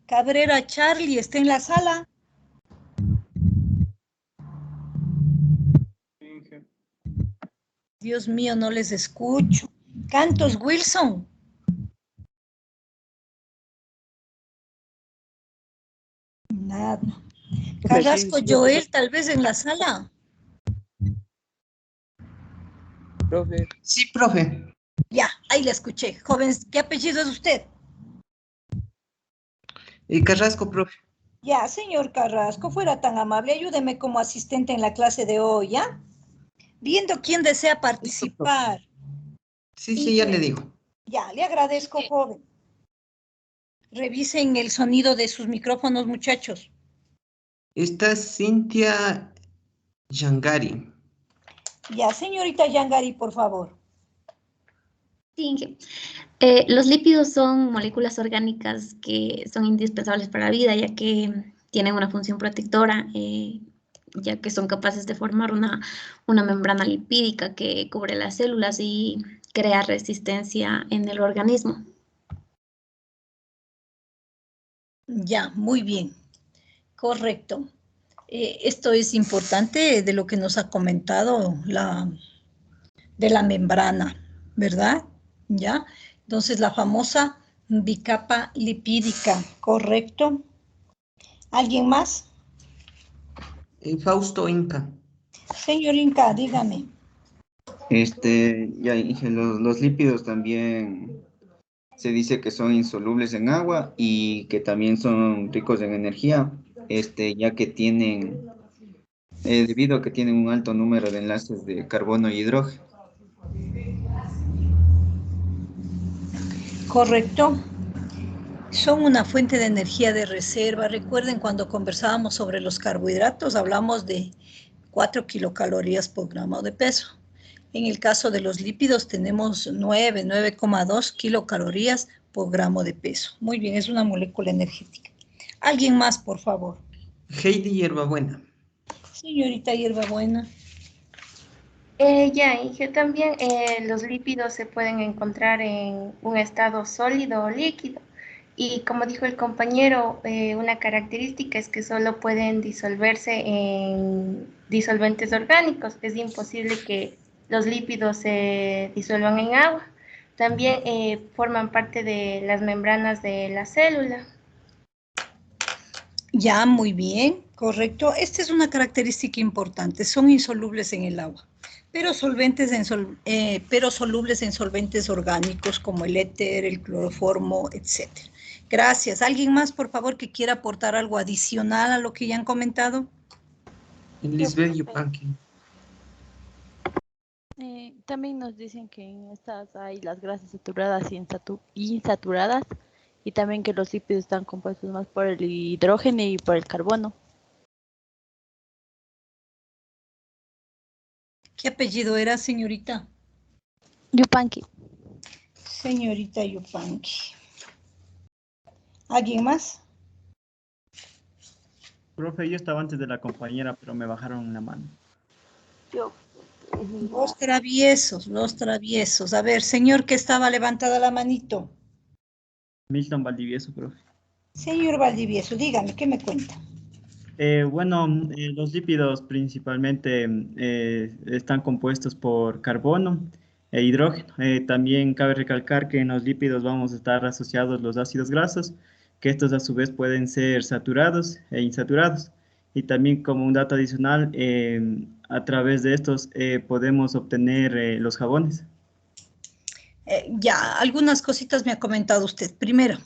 Cabrera Charlie, ¿está en la sala? Dios mío, no les escucho. Cantos Wilson. Nada. Carrasco Joel, tal vez en la sala. Profe. Sí, profe. Ya, ahí la escuché. Joven, ¿qué apellido es usted? Carrasco, profe. Ya, señor Carrasco, fuera tan amable, ayúdeme como asistente en la clase de hoy, ¿ya? Viendo quién desea participar. Sí, ya le digo. Ya, le agradezco, joven. Revisen el sonido de sus micrófonos, muchachos. Está Cintia Yangari. Ya, señorita Yangari, por favor. Sí, los lípidos son moléculas orgánicas que son indispensables para la vida, ya que tienen una función protectora, ya que son capaces de formar una membrana lipídica que cubre las células y crea resistencia en el organismo. Ya, muy bien. Correcto. Esto es importante de lo que nos ha comentado de la membrana, ¿verdad? ¿Ya? Entonces, la famosa bicapa lipídica, ¿correcto? ¿Alguien más? Fausto Inca. Señor Inca, dígame. Ya dije, los lípidos también se dice que son insolubles en agua y que también son ricos en energía, ya que tienen, debido a que tienen un alto número de enlaces de carbono y hidrógeno. Correcto. Son una fuente de energía de reserva. Recuerden cuando conversábamos sobre los carbohidratos, hablamos de 4 kilocalorías por gramo de peso. En el caso de los lípidos tenemos 9,2 kilocalorías por gramo de peso. Muy bien, es una molécula energética. ¿Alguien más, por favor? Heidi Hierbabuena. Señorita Hierbabuena. Y que también los lípidos se pueden encontrar en un estado sólido o líquido. Y como dijo el compañero, una característica es que solo pueden disolverse en disolventes orgánicos. Es imposible que los lípidos se disuelvan en agua. También forman parte de las membranas de la célula. Ya, muy bien, correcto. Esta es una característica importante. Son insolubles en el agua, pero solubles en solventes orgánicos como el éter, el cloroformo, etc. Gracias. ¿Alguien más, por favor, que quiera aportar algo adicional a lo que ya han comentado? Lisbeth Yupanqui. También nos dicen que en estas hay las grasas saturadas y insaturadas, y también que los lípidos están compuestos más por el hidrógeno y por el carbono. ¿Qué apellido era, señorita? Yupanqui. Señorita Yupanqui. ¿Alguien más? Profe, yo estaba antes de la compañera, pero me bajaron la mano. Los traviesos, los traviesos. A ver, señor que estaba levantada la manito. Milton Valdivieso, profe. Señor Valdivieso, dígame, ¿qué me cuenta? Bueno, los lípidos principalmente están compuestos por carbono e hidrógeno. También cabe recalcar que en los lípidos vamos a estar asociados los ácidos grasos, que estos a su vez pueden ser saturados e insaturados. Y también como un dato adicional, a través de estos podemos obtener los jabones. Ya, algunas cositas me ha comentado usted. Primero,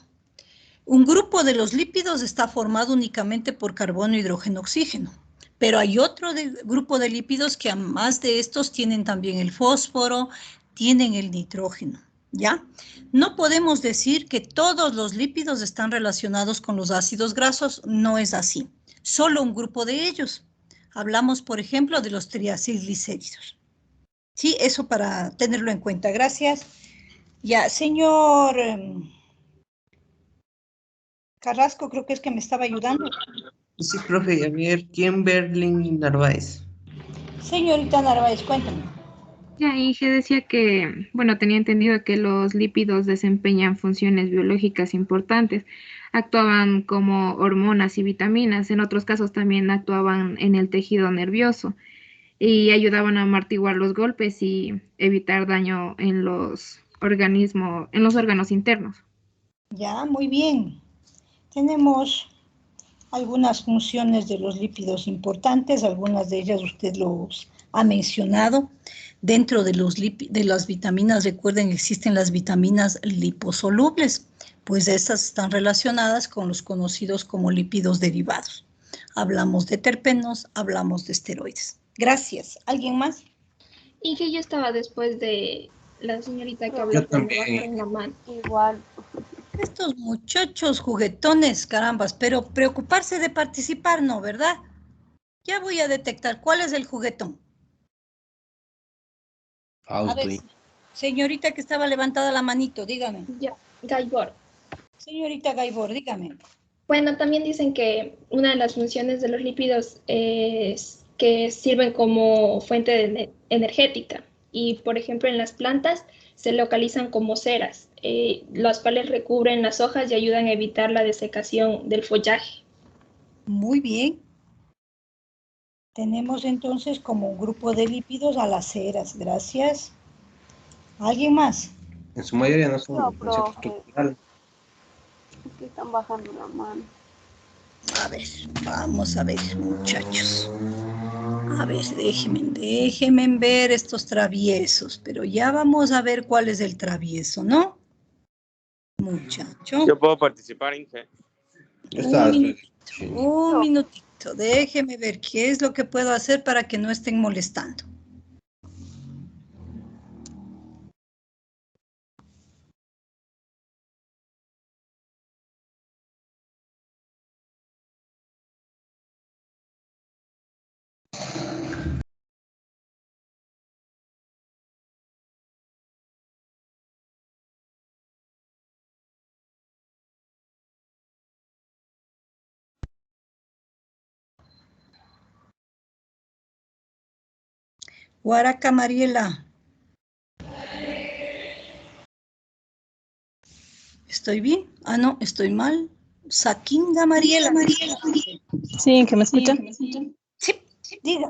un grupo de los lípidos está formado únicamente por carbono, hidrógeno, oxígeno, pero hay otro grupo de lípidos que además de estos tienen también el fósforo, tienen el nitrógeno, ¿ya? No podemos decir que todos los lípidos están relacionados con los ácidos grasos, no es así. Solo un grupo de ellos. Hablamos, por ejemplo, de los triacilglicéridos. Sí, eso para tenerlo en cuenta. Gracias. Ya, señor Carrasco, creo que es que me estaba ayudando. Sí, profe, a ver, Kimberly Narváez. Señorita Narváez, cuéntame. Ya, Inge decía que, bueno, tenía entendido que los lípidos desempeñan funciones biológicas importantes, actuaban como hormonas y vitaminas, en otros casos también actuaban en el tejido nervioso y ayudaban a amortiguar los golpes y evitar daño en los organismos, en los órganos internos. Ya, muy bien. Tenemos algunas funciones de los lípidos importantes, algunas de ellas usted los ha mencionado. Dentro de las vitaminas, recuerden, existen las vitaminas liposolubles, pues estas están relacionadas con los conocidos como lípidos derivados. Hablamos de terpenos, hablamos de esteroides. Gracias. ¿Alguien más? Y que yo estaba después de la señorita que habló con la mano. Igual. Estos muchachos juguetones, carambas, pero preocuparse de participar no, ¿verdad? Ya voy a detectar cuál es el juguetón. A ver, señorita que estaba levantada la manito, dígame. Ya, Gaibor. Señorita Gaibor, dígame. Bueno, también dicen que una de las funciones de los lípidos es que sirven como fuente energética y, por ejemplo, en las plantas se localizan como ceras, las cuales recubren las hojas y ayudan a evitar la desecación del follaje. Muy bien. Tenemos entonces como un grupo de lípidos a las ceras. Gracias. ¿Alguien más? En su mayoría no son No, función profe. estructural. Que están bajando la mano. A ver, vamos a ver, muchachos. A ver, déjenme ver estos traviesos, pero ya vamos a ver cuál es el travieso, ¿no? Muchacho. Yo puedo participar, Inge. Un minutito, déjeme ver qué es lo que puedo hacer para que no estén molestando. Huaraca Mariela. ¿Estoy bien? Ah, no, estoy mal. Saquinga Mariela. Sí, ¿que me escuchan? Sí, diga.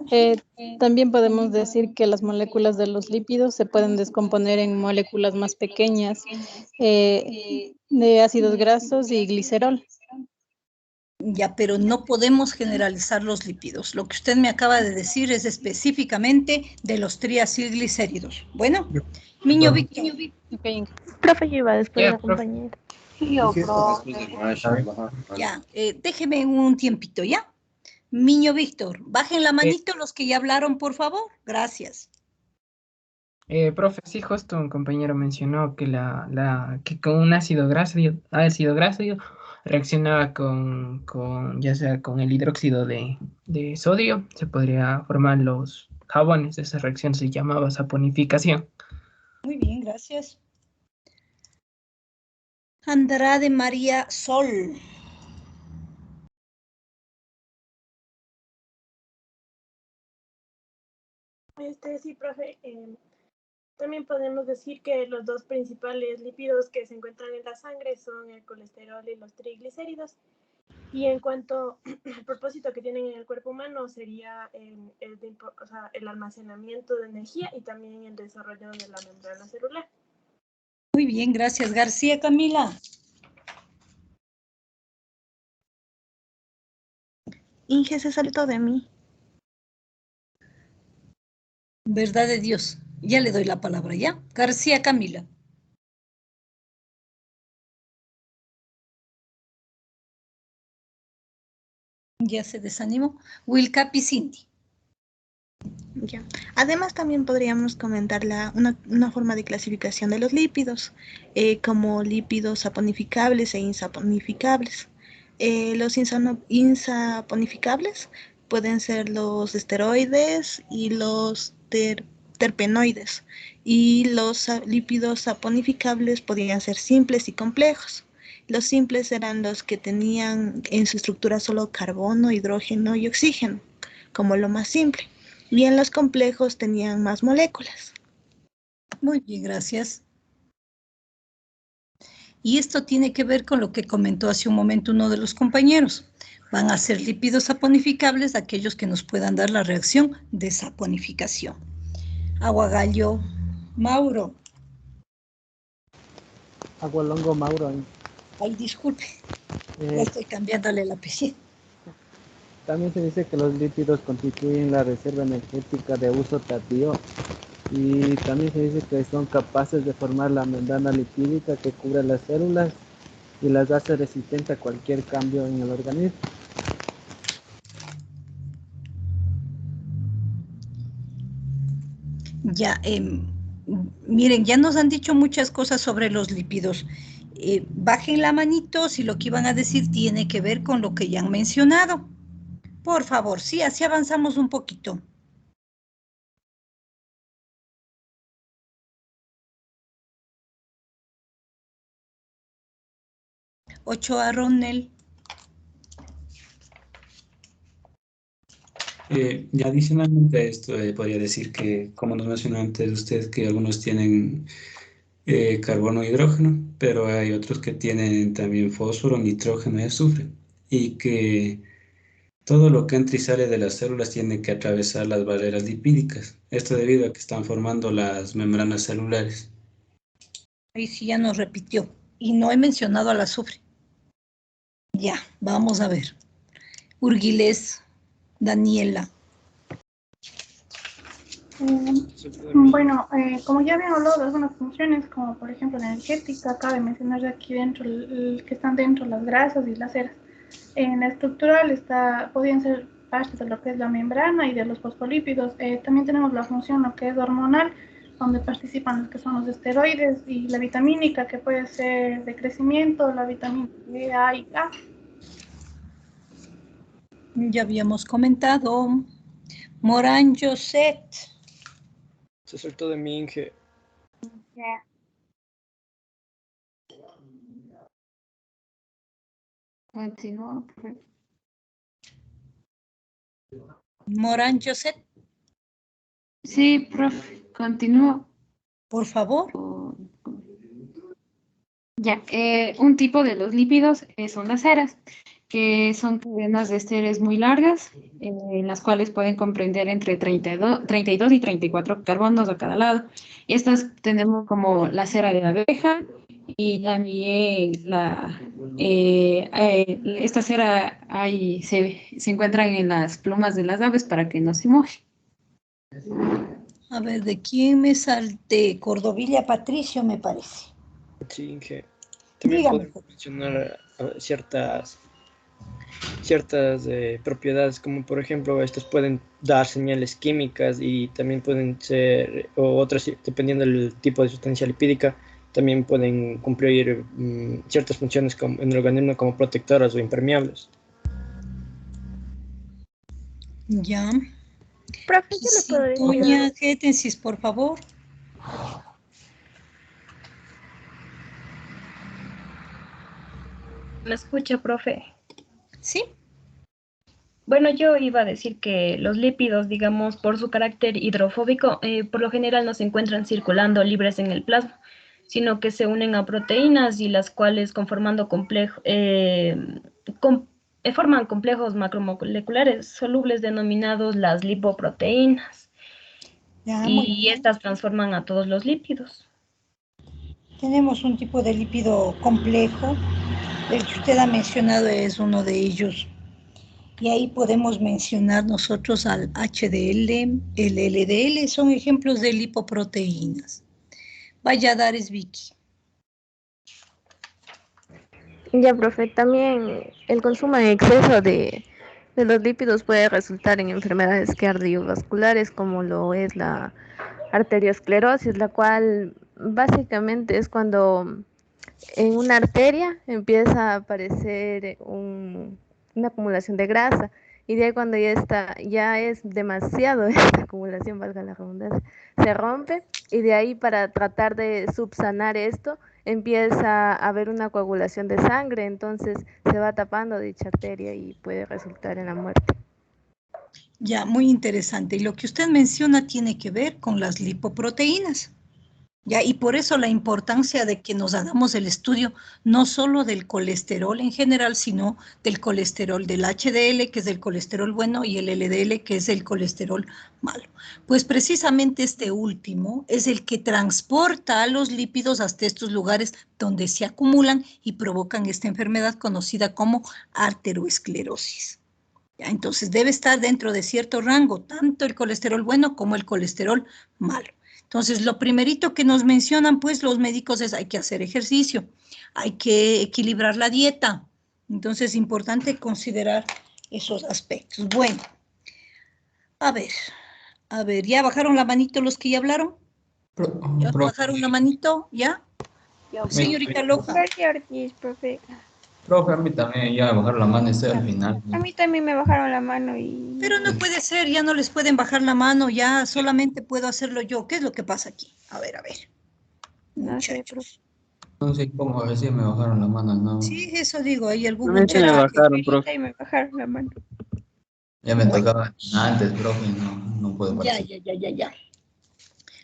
También podemos decir que las moléculas de los lípidos se pueden descomponer en moléculas más pequeñas de ácidos grasos y glicerol. Ya, pero no podemos generalizar los lípidos. Lo que usted me acaba de decir es específicamente de los triacilglicéridos. Bueno, Miño Víctor. Profe, yo iba después de la compañera. Yo, profe. Ya, déjeme un tiempito, ¿ya? Miño Víctor, bajen la manito los que ya hablaron, por favor. Gracias. Profe, sí, justo un compañero mencionó que que con un ácido graso reaccionaba con ya sea con el hidróxido de sodio, se podría formar los jabones. Esa reacción se llamaba saponificación. Muy bien, gracias. Andrade María Sol. Sí, profe. También podemos decir que los dos principales lípidos que se encuentran en la sangre son el colesterol y los triglicéridos. Y en cuanto al propósito que tienen en el cuerpo humano, sería el almacenamiento de energía y también el desarrollo de la membrana celular. Muy bien, gracias. García Camila. Inge se saltó de mí. Verdad de Dios. Ya le doy la palabra, ¿ya? García Camila. Ya se desanimó. Wilcapi Cindy. Ya. Además, también podríamos comentar una forma de clasificación de los lípidos, como lípidos saponificables e insaponificables. Los insaponificables pueden ser los esteroides y los terpenoides, y los lípidos saponificables podrían ser simples y complejos. Los simples eran los que tenían en su estructura solo carbono, hidrógeno y oxígeno, como lo más simple. Bien, los complejos tenían más moléculas. Muy bien, gracias. Y esto tiene que ver con lo que comentó hace un momento uno de los compañeros. Van a ser lípidos saponificables aquellos que nos puedan dar la reacción de saponificación. Aguagallo, Mauro. Agualongo, Mauro. Ay, disculpe, ya estoy cambiándole el apellido. También se dice que los lípidos constituyen la reserva energética de uso tardío y también se dice que son capaces de formar la membrana lipídica que cubre las células y las hace resistentes a cualquier cambio en el organismo. Ya, miren, ya nos han dicho muchas cosas sobre los lípidos. Bajen la manito si lo que iban a decir tiene que ver con lo que ya han mencionado. Por favor, sí, así avanzamos un poquito. Ochoa Ronel. Ya adicionalmente a esto, podría decir que, como nos mencionó antes usted, que algunos tienen carbono e hidrógeno, pero hay otros que tienen también fósforo, nitrógeno y azufre, y que todo lo que entra y sale de las células tiene que atravesar las barreras lipídicas. Esto debido a que están formando las membranas celulares. Ahí sí ya nos repitió. Y no he mencionado al azufre. Ya, vamos a ver. Urguiles, Daniela. Bueno, como ya habían hablado de algunas funciones, como por ejemplo la energética, cabe mencionar de aquí dentro que están dentro las grasas y las ceras. En la estructural podrían ser parte de lo que es la membrana y de los fosfolípidos. También tenemos la función lo que es hormonal, donde participan los que son los esteroides y la vitamínica, que puede ser de crecimiento, la vitamina E, A y K. Ya habíamos comentado. Morán José. Se soltó de mi Inge. Ya. Continúa. Morán José. Sí, profe, continúo. Por favor. Ya, un tipo de los lípidos son las ceras, que son cadenas de esteres muy largas, en las cuales pueden comprender entre 32 y 34 carbonos a cada lado. Y estas tenemos como la cera de abeja y también esta cera se encuentran en las plumas de las aves para que no se mojen. A ver, ¿de quién me salté? Cordovilla Patricio, me parece. Sí, Inge. También Dígame. podemos mencionar ciertas propiedades, como por ejemplo, estos pueden dar señales químicas y también pueden ser, o otras, dependiendo del tipo de sustancia lipídica, también pueden cumplir ciertas funciones en el organismo como protectoras o impermeables. Ya. Profe, ¿yo le puedo decir? Doña Génesis, por favor. ¿Me escucha, profe? Sí. Bueno, yo iba a decir que los lípidos, digamos, por su carácter hidrofóbico, por lo general no se encuentran circulando libres en el plasma, sino que se unen a proteínas y las cuales conformando forman complejos macromoleculares solubles denominados las lipoproteínas. Ya, muy Y bien. estas transforman a todos los lípidos. Tenemos un tipo de lípido complejo, el que usted ha mencionado es uno de ellos. Y ahí podemos mencionar nosotros al HDL, el LDL, son ejemplos de lipoproteínas. Valladares, Vicky. Ya, profe, también el consumo en exceso de los lípidos puede resultar en enfermedades cardiovasculares como lo es la arteriosclerosis, la cual básicamente es cuando en una arteria empieza a aparecer una acumulación de grasa y de ahí cuando ya es demasiado esta acumulación, valga la redundancia, se rompe y de ahí para tratar de subsanar esto empieza a haber una coagulación de sangre, entonces se va tapando dicha arteria y puede resultar en la muerte. Ya, muy interesante. Y lo que usted menciona tiene que ver con las lipoproteínas. Ya, y por eso la importancia de que nos hagamos el estudio no solo del colesterol en general, sino del colesterol del HDL, que es el colesterol bueno, y el LDL, que es el colesterol malo. Pues precisamente este último es el que transporta a los lípidos hasta estos lugares donde se acumulan y provocan esta enfermedad conocida como arteriosclerosis. Ya, entonces debe estar dentro de cierto rango, tanto el colesterol bueno como el colesterol malo. Entonces, lo primerito que nos mencionan, pues, los médicos es hay que hacer ejercicio, hay que equilibrar la dieta. Entonces, es importante considerar esos aspectos. Bueno, a ver, ¿ya bajaron la manito los que ya hablaron? ¿Ya bajaron la manito? ¿Ya? Señorita Loja. Profe. Profe, a mí también ya me bajaron la mano, estoy al final. A mí también me bajaron la mano y... Pero no puede ser, ya no les pueden bajar la mano, ya solamente puedo hacerlo yo. ¿Qué es lo que pasa aquí? A ver. No sé, profe. No sé cómo recién me bajaron la mano, ¿no? Sí, eso digo, hay algún... A mí se me bajaron, profe. Y me bajaron la mano. Ya me tocaba antes, profe, no puedo participar. Ya.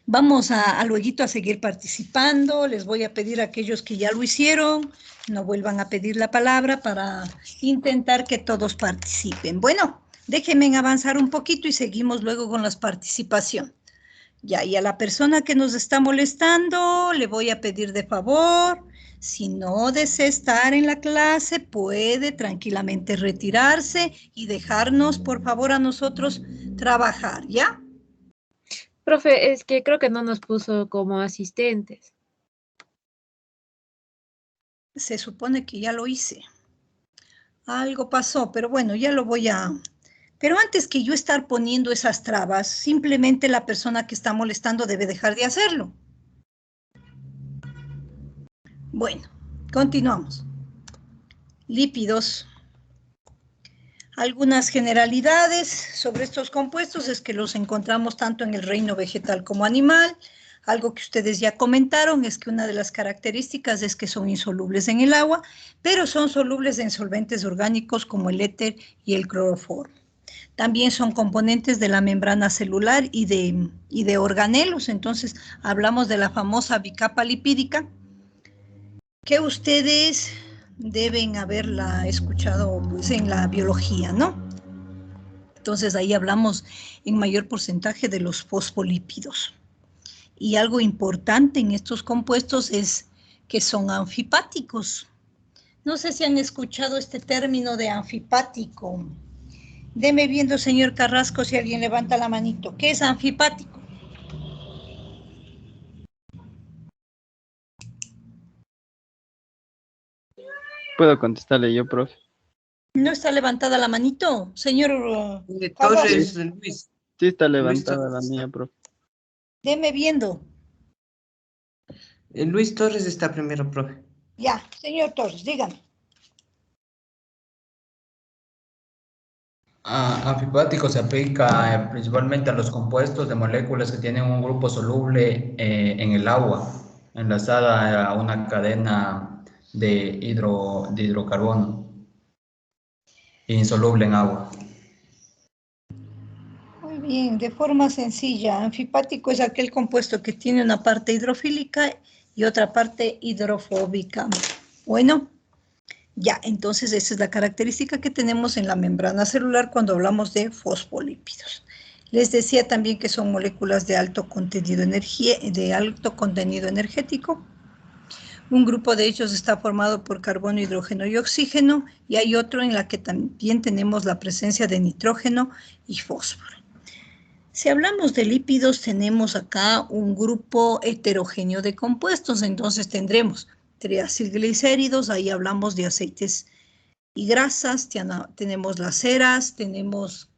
Vamos a lueguito a seguir participando. Les voy a pedir a aquellos que ya lo hicieron, no vuelvan a pedir la palabra para intentar que todos participen. Bueno, déjenme avanzar un poquito y seguimos luego con la participación. Ya, y a la persona que nos está molestando, le voy a pedir de favor, si no desea estar en la clase, puede tranquilamente retirarse y dejarnos, por favor, a nosotros trabajar, ¿ya? Profe, es que creo que no nos puso como asistentes. Se supone que ya lo hice. Algo pasó, pero bueno, ya lo voy a... Pero antes que yo estar poniendo esas trabas, simplemente la persona que está molestando debe dejar de hacerlo. Bueno, continuamos. Lípidos. Algunas generalidades sobre estos compuestos es que los encontramos tanto en el reino vegetal como animal. Algo que ustedes ya comentaron es que una de las características es que son insolubles en el agua, pero son solubles en solventes orgánicos como el éter y el cloroformo. También son componentes de la membrana celular y de organelos. Entonces, hablamos de la famosa bicapa lipídica, que ustedes deben haberla escuchado pues, en la biología, ¿no? Entonces, ahí hablamos en mayor porcentaje de los fosfolípidos. Y algo importante en estos compuestos es que son anfipáticos. No sé si han escuchado este término de anfipático. Deme viendo, señor Carrasco, si alguien levanta la manito. ¿Qué es anfipático? Puedo contestarle yo, profe. ¿No está levantada la manito, señor Torres, Luis. Sí está levantada la mía, profe. Deme viendo. Luis Torres está primero, profe. Ya, señor Torres, dígame. Anfipático se aplica principalmente a los compuestos de moléculas que tienen un grupo soluble en el agua, enlazada a una cadena de hidrocarbono, insoluble en agua. Bien, de forma sencilla, anfipático es aquel compuesto que tiene una parte hidrofílica y otra parte hidrofóbica. Bueno, ya, entonces esa es la característica que tenemos en la membrana celular cuando hablamos de fosfolípidos. Les decía también que son moléculas de alto contenido energético. Un grupo de ellos está formado por carbono, hidrógeno y oxígeno, y hay otro en la que también tenemos la presencia de nitrógeno y fósforo. Si hablamos de lípidos, tenemos acá un grupo heterogéneo de compuestos, entonces tendremos triacilglicéridos, ahí hablamos de aceites y grasas, tenemos las ceras, tenemos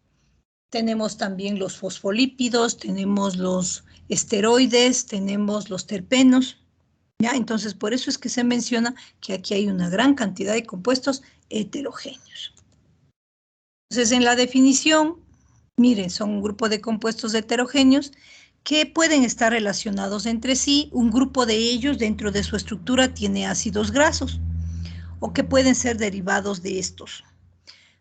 también los fosfolípidos, tenemos los esteroides, tenemos los terpenos. ¿Ya? Entonces, por eso es que se menciona que aquí hay una gran cantidad de compuestos heterogéneos. Entonces, en la definición, miren, son un grupo de compuestos heterogéneos que pueden estar relacionados entre sí. Un grupo de ellos dentro de su estructura tiene ácidos grasos o que pueden ser derivados de estos.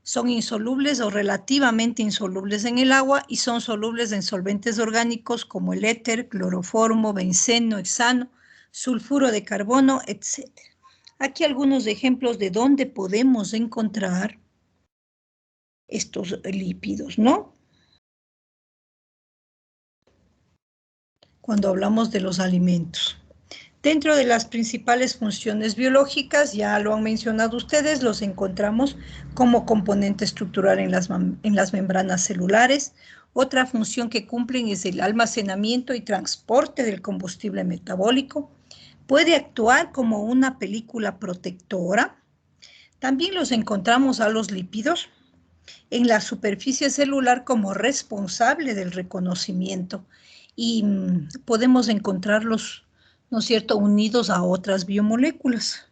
Son insolubles o relativamente insolubles en el agua y son solubles en solventes orgánicos como el éter, cloroformo, benceno, hexano, sulfuro de carbono, etc. Aquí algunos ejemplos de dónde podemos encontrar estos lípidos, ¿no? Cuando hablamos de los alimentos. Dentro de las principales funciones biológicas, ya lo han mencionado ustedes, los encontramos como componente estructural en las membranas celulares. Otra función que cumplen es el almacenamiento y transporte del combustible metabólico. Puede actuar como una película protectora. También los encontramos a los lípidos en la superficie celular como responsable del reconocimiento y podemos encontrarlos, ¿no es cierto?, unidos a otras biomoléculas,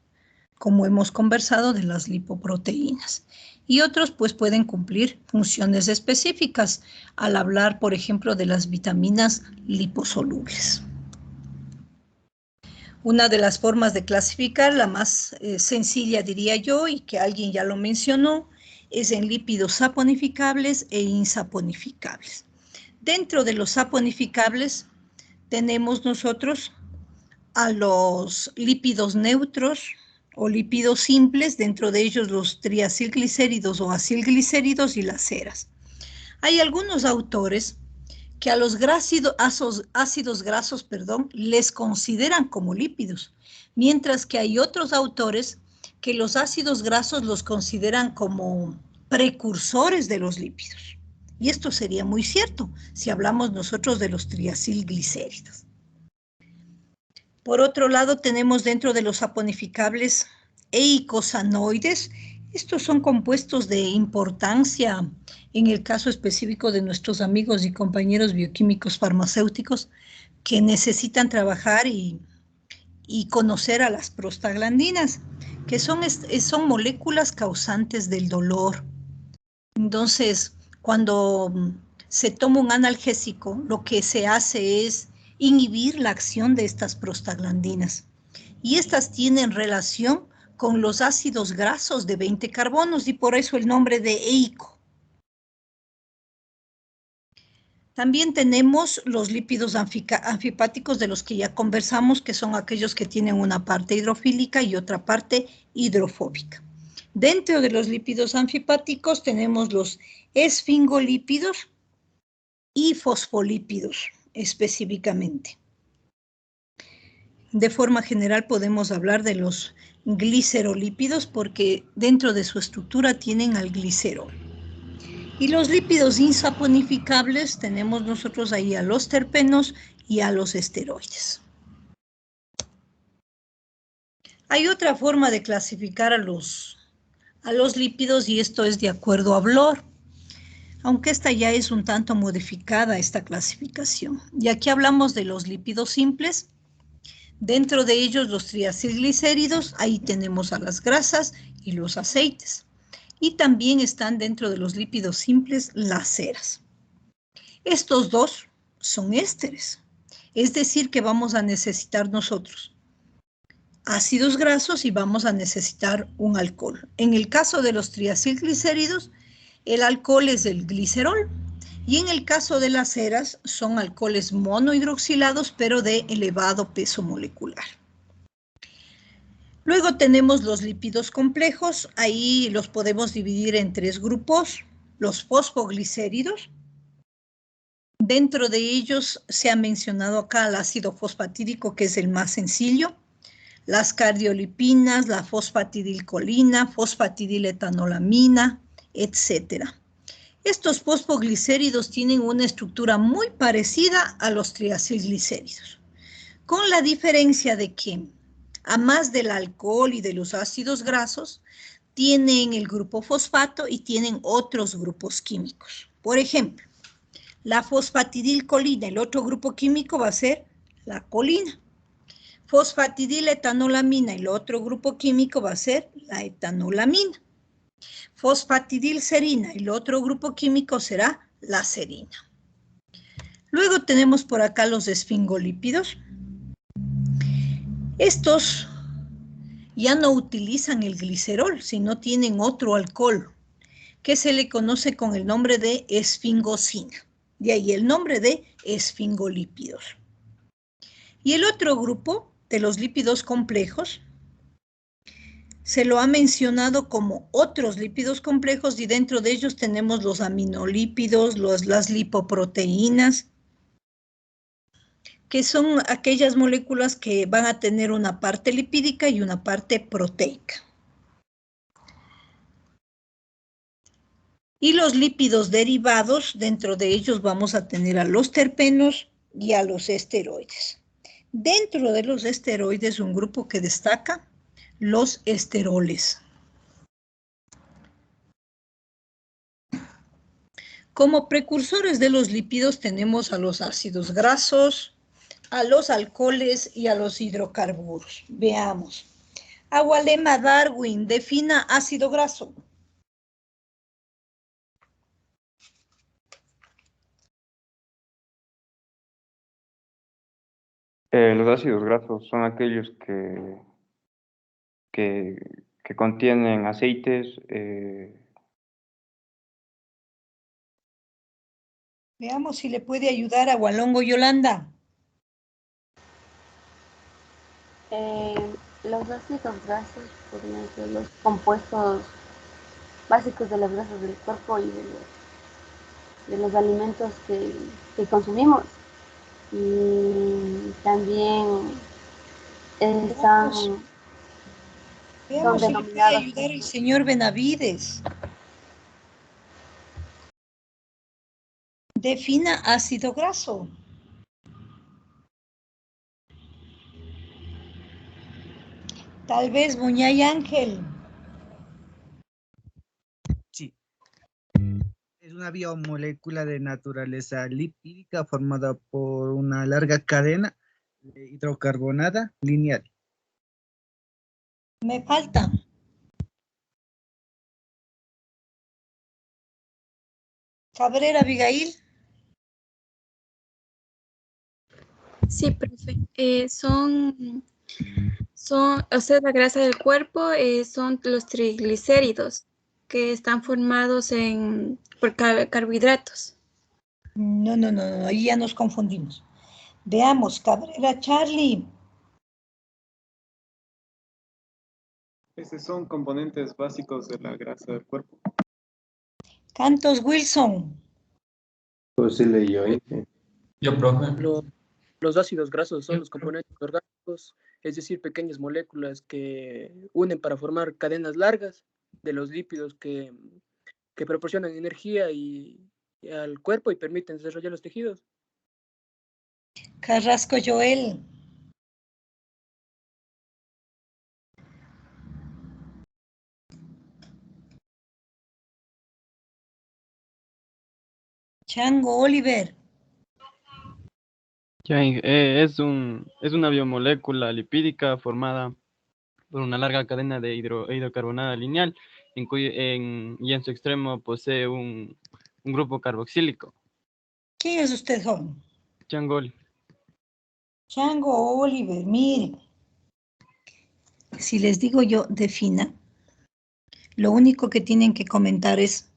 como hemos conversado de las lipoproteínas. Y otros pues pueden cumplir funciones específicas al hablar, por ejemplo, de las vitaminas liposolubles. Una de las formas de clasificar, la más sencilla diría yo, y que alguien ya lo mencionó, es en lípidos saponificables e insaponificables. Dentro de los saponificables tenemos nosotros a los lípidos neutros o lípidos simples, dentro de ellos los triacilglicéridos o acilglicéridos y las ceras. Hay algunos autores que a los ácidos grasos, les consideran como lípidos, mientras que hay otros autores que los ácidos grasos los consideran como precursores de los lípidos. Y esto sería muy cierto si hablamos nosotros de los triacilglicéridos. Por otro lado, tenemos dentro de los saponificables eicosanoides. Estos son compuestos de importancia en el caso específico de nuestros amigos y compañeros bioquímicos farmacéuticos que necesitan trabajar y conocer a las prostaglandinas, que son moléculas causantes del dolor. Entonces, cuando se toma un analgésico, lo que se hace es inhibir la acción de estas prostaglandinas. Y estas tienen relación con los ácidos grasos de 20 carbonos y por eso el nombre de EICO. También tenemos los lípidos anfipáticos de los que ya conversamos, que son aquellos que tienen una parte hidrofílica y otra parte hidrofóbica. Dentro de los lípidos anfipáticos tenemos los esfingolípidos y fosfolípidos específicamente. De forma general podemos hablar de los glicerolípidos porque dentro de su estructura tienen al glicerol. Y los lípidos insaponificables tenemos nosotros ahí a los terpenos y a los esteroides. Hay otra forma de clasificar a los lípidos y esto es de acuerdo a Bloor, aunque esta ya es un tanto modificada esta clasificación. Y aquí hablamos de los lípidos simples. Dentro de ellos los triacilglicéridos, ahí tenemos a las grasas y los aceites. Y también están dentro de los lípidos simples las ceras. Estos dos son ésteres, es decir que vamos a necesitar nosotros ácidos grasos y vamos a necesitar un alcohol. En el caso de los triacilglicéridos, el alcohol es el glicerol Y en el caso de las ceras, son alcoholes monohidroxilados, pero de elevado peso molecular. Luego tenemos los lípidos complejos. Ahí los podemos dividir en 3 grupos. Los fosfoglicéridos. Dentro de ellos se ha mencionado acá el ácido fosfatídico, que es el más sencillo. Las cardiolipinas, la fosfatidilcolina, fosfatidiletonolamina, etc. Estos fosfoglicéridos tienen una estructura muy parecida a los triacilglicéridos, con la diferencia de que, a más del alcohol y de los ácidos grasos, tienen el grupo fosfato y tienen otros grupos químicos. Por ejemplo, la fosfatidilcolina, el otro grupo químico va a ser la colina. Fosfatidiletonolamina, el otro grupo químico va a ser la etanolamina. Fosfatidilserina, el otro grupo químico será la serina. Luego tenemos por acá los esfingolípidos. Estos ya no utilizan el glicerol, sino tienen otro alcohol, que se le conoce con el nombre de esfingosina. De ahí el nombre de esfingolípidos. Y el otro grupo de los lípidos complejos se lo ha mencionado como otros lípidos complejos, y dentro de ellos tenemos los aminolípidos, las lipoproteínas, que son aquellas moléculas que van a tener una parte lipídica y una parte proteica. Y los lípidos derivados, dentro de ellos vamos a tener a los terpenos y a los esteroides. Dentro de los esteroides, un grupo que destaca, los esteroles. Como precursores de los lípidos tenemos a los ácidos grasos, a los alcoholes y a los hidrocarburos. Veamos. Agualema Darwin, defina ácido graso. Los ácidos grasos son aquellos que contienen aceites. Veamos si le puede ayudar a Walongo Yolanda. Los ácidos grasos podrían ser los compuestos básicos de las grasas del cuerpo y de los alimentos que consumimos. Y también son Veamos si le puede denominados. ayudar el señor Benavides. Defina ácido graso. Tal vez Muñay Ángel. Sí. Es una biomolécula de naturaleza lipídica formada por una larga cadena hidrocarbonada lineal. Me falta. Cabrera Abigail. Sí, profe. O sea, la grasa del cuerpo son los triglicéridos, que están formados por carbohidratos. No, ahí ya nos confundimos. Veamos, Cabrera Charlie. Esos son componentes básicos de la grasa del cuerpo. Cantos Wilson. Pues sí leyó ahí. Yo, profe. Los ácidos grasos son los componentes orgánicos, es decir, pequeñas moléculas que unen para formar cadenas largas de los lípidos que proporcionan energía al cuerpo y permiten desarrollar los tejidos. Carrasco Joel. Chango Oliver. Es una biomolécula lipídica formada por una larga cadena de hidrocarbonada lineal y en su extremo posee un grupo carboxílico. ¿Quién es usted, joven? Chango Oliver. Chango Oliver, mire. Si les digo yo defina, lo único que tienen que comentar es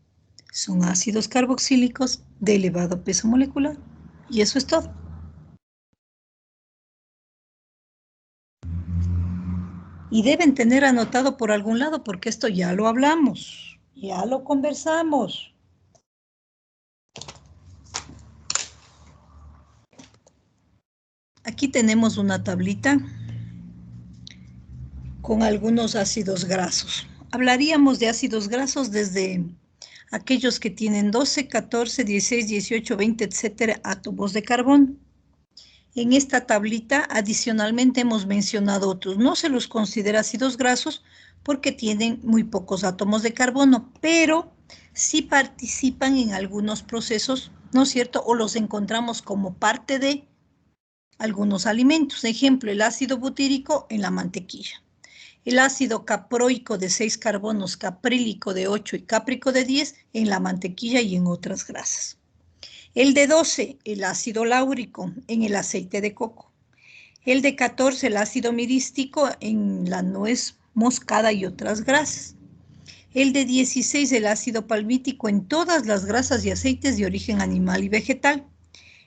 Son ácidos carboxílicos de elevado peso molecular. Y eso es todo. Y deben tener anotado por algún lado, porque esto ya lo hablamos, ya lo conversamos. Aquí tenemos una tablita con algunos ácidos grasos. Hablaríamos de ácidos grasos desde aquellos que tienen 12, 14, 16, 18, 20, etcétera, átomos de carbono. En esta tablita, adicionalmente, hemos mencionado otros. No se los considera ácidos grasos porque tienen muy pocos átomos de carbono, pero sí participan en algunos procesos, ¿no es cierto? O los encontramos como parte de algunos alimentos. Ejemplo, el ácido butírico en la mantequilla. El ácido caproico de 6 carbonos, caprílico de 8 y cáprico de 10 en la mantequilla y en otras grasas. El de 12, el ácido láurico en el aceite de coco. El de 14, el ácido mirístico en la nuez moscada y otras grasas. El de 16, el ácido palmítico en todas las grasas y aceites de origen animal y vegetal.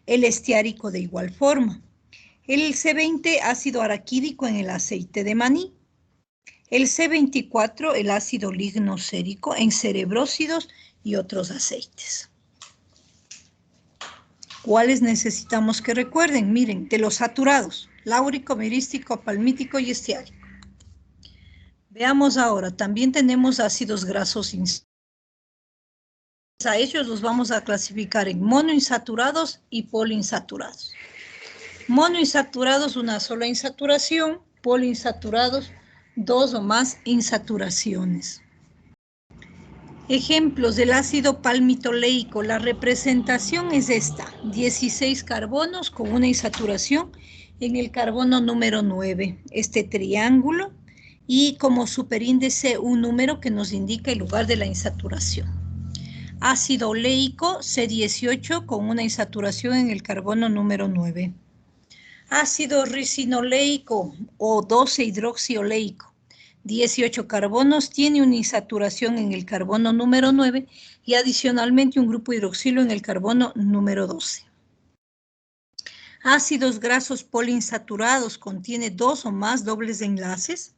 El estiárico de igual forma. El C20, ácido araquídico en el aceite de maní. El C24, el ácido lignocérico en cerebrósidos y otros aceites. ¿Cuáles necesitamos que recuerden? Miren, de los saturados, láurico, mirístico, palmítico y estiárico. Veamos ahora, también tenemos ácidos grasos insaturados. A ellos los vamos a clasificar en monoinsaturados y poliinsaturados. Monoinsaturados, una sola insaturación, poliinsaturados, 2 o más insaturaciones. Ejemplos del ácido palmitoleico. La representación es esta: 16 carbonos con una insaturación en el carbono número 9. Este triángulo y como superíndice un número que nos indica el lugar de la insaturación. Ácido oleico C18 con una insaturación en el carbono número 9. Ácido ricinoleico o 12-hidroxioleico. 18 carbonos, tiene una insaturación en el carbono número 9 y adicionalmente un grupo hidroxilo en el carbono número 12. Ácidos grasos poliinsaturados, contiene 2 o más dobles enlaces.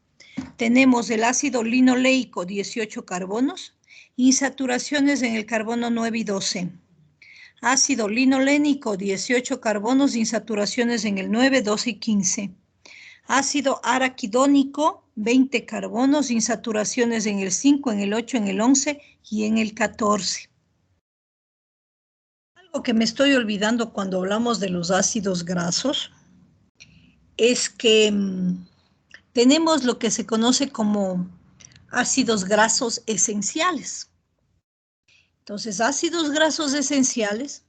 Tenemos el ácido linoleico, 18 carbonos, insaturaciones en el carbono 9 y 12. Ácido linolénico, 18 carbonos, insaturaciones en el 9, 12 y 15. Ácido araquidónico, 20 carbonos, insaturaciones en el 5, en el 8, en el 11 y en el 14. Algo que me estoy olvidando cuando hablamos de los ácidos grasos es que tenemos lo que se conoce como ácidos grasos esenciales. Entonces, ácidos grasos esenciales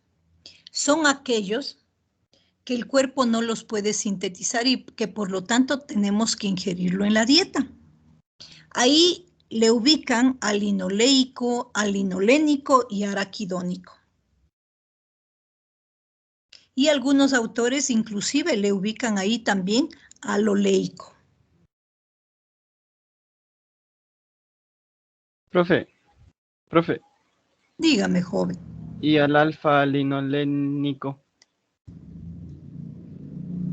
son aquellos que el cuerpo no los puede sintetizar y que por lo tanto tenemos que ingerirlo en la dieta. Ahí le ubican al linoleico, al linolénico y araquidónico. Y algunos autores inclusive le ubican ahí también al oleico. Profe. Dígame, joven. ¿Y al alfa-linolénico?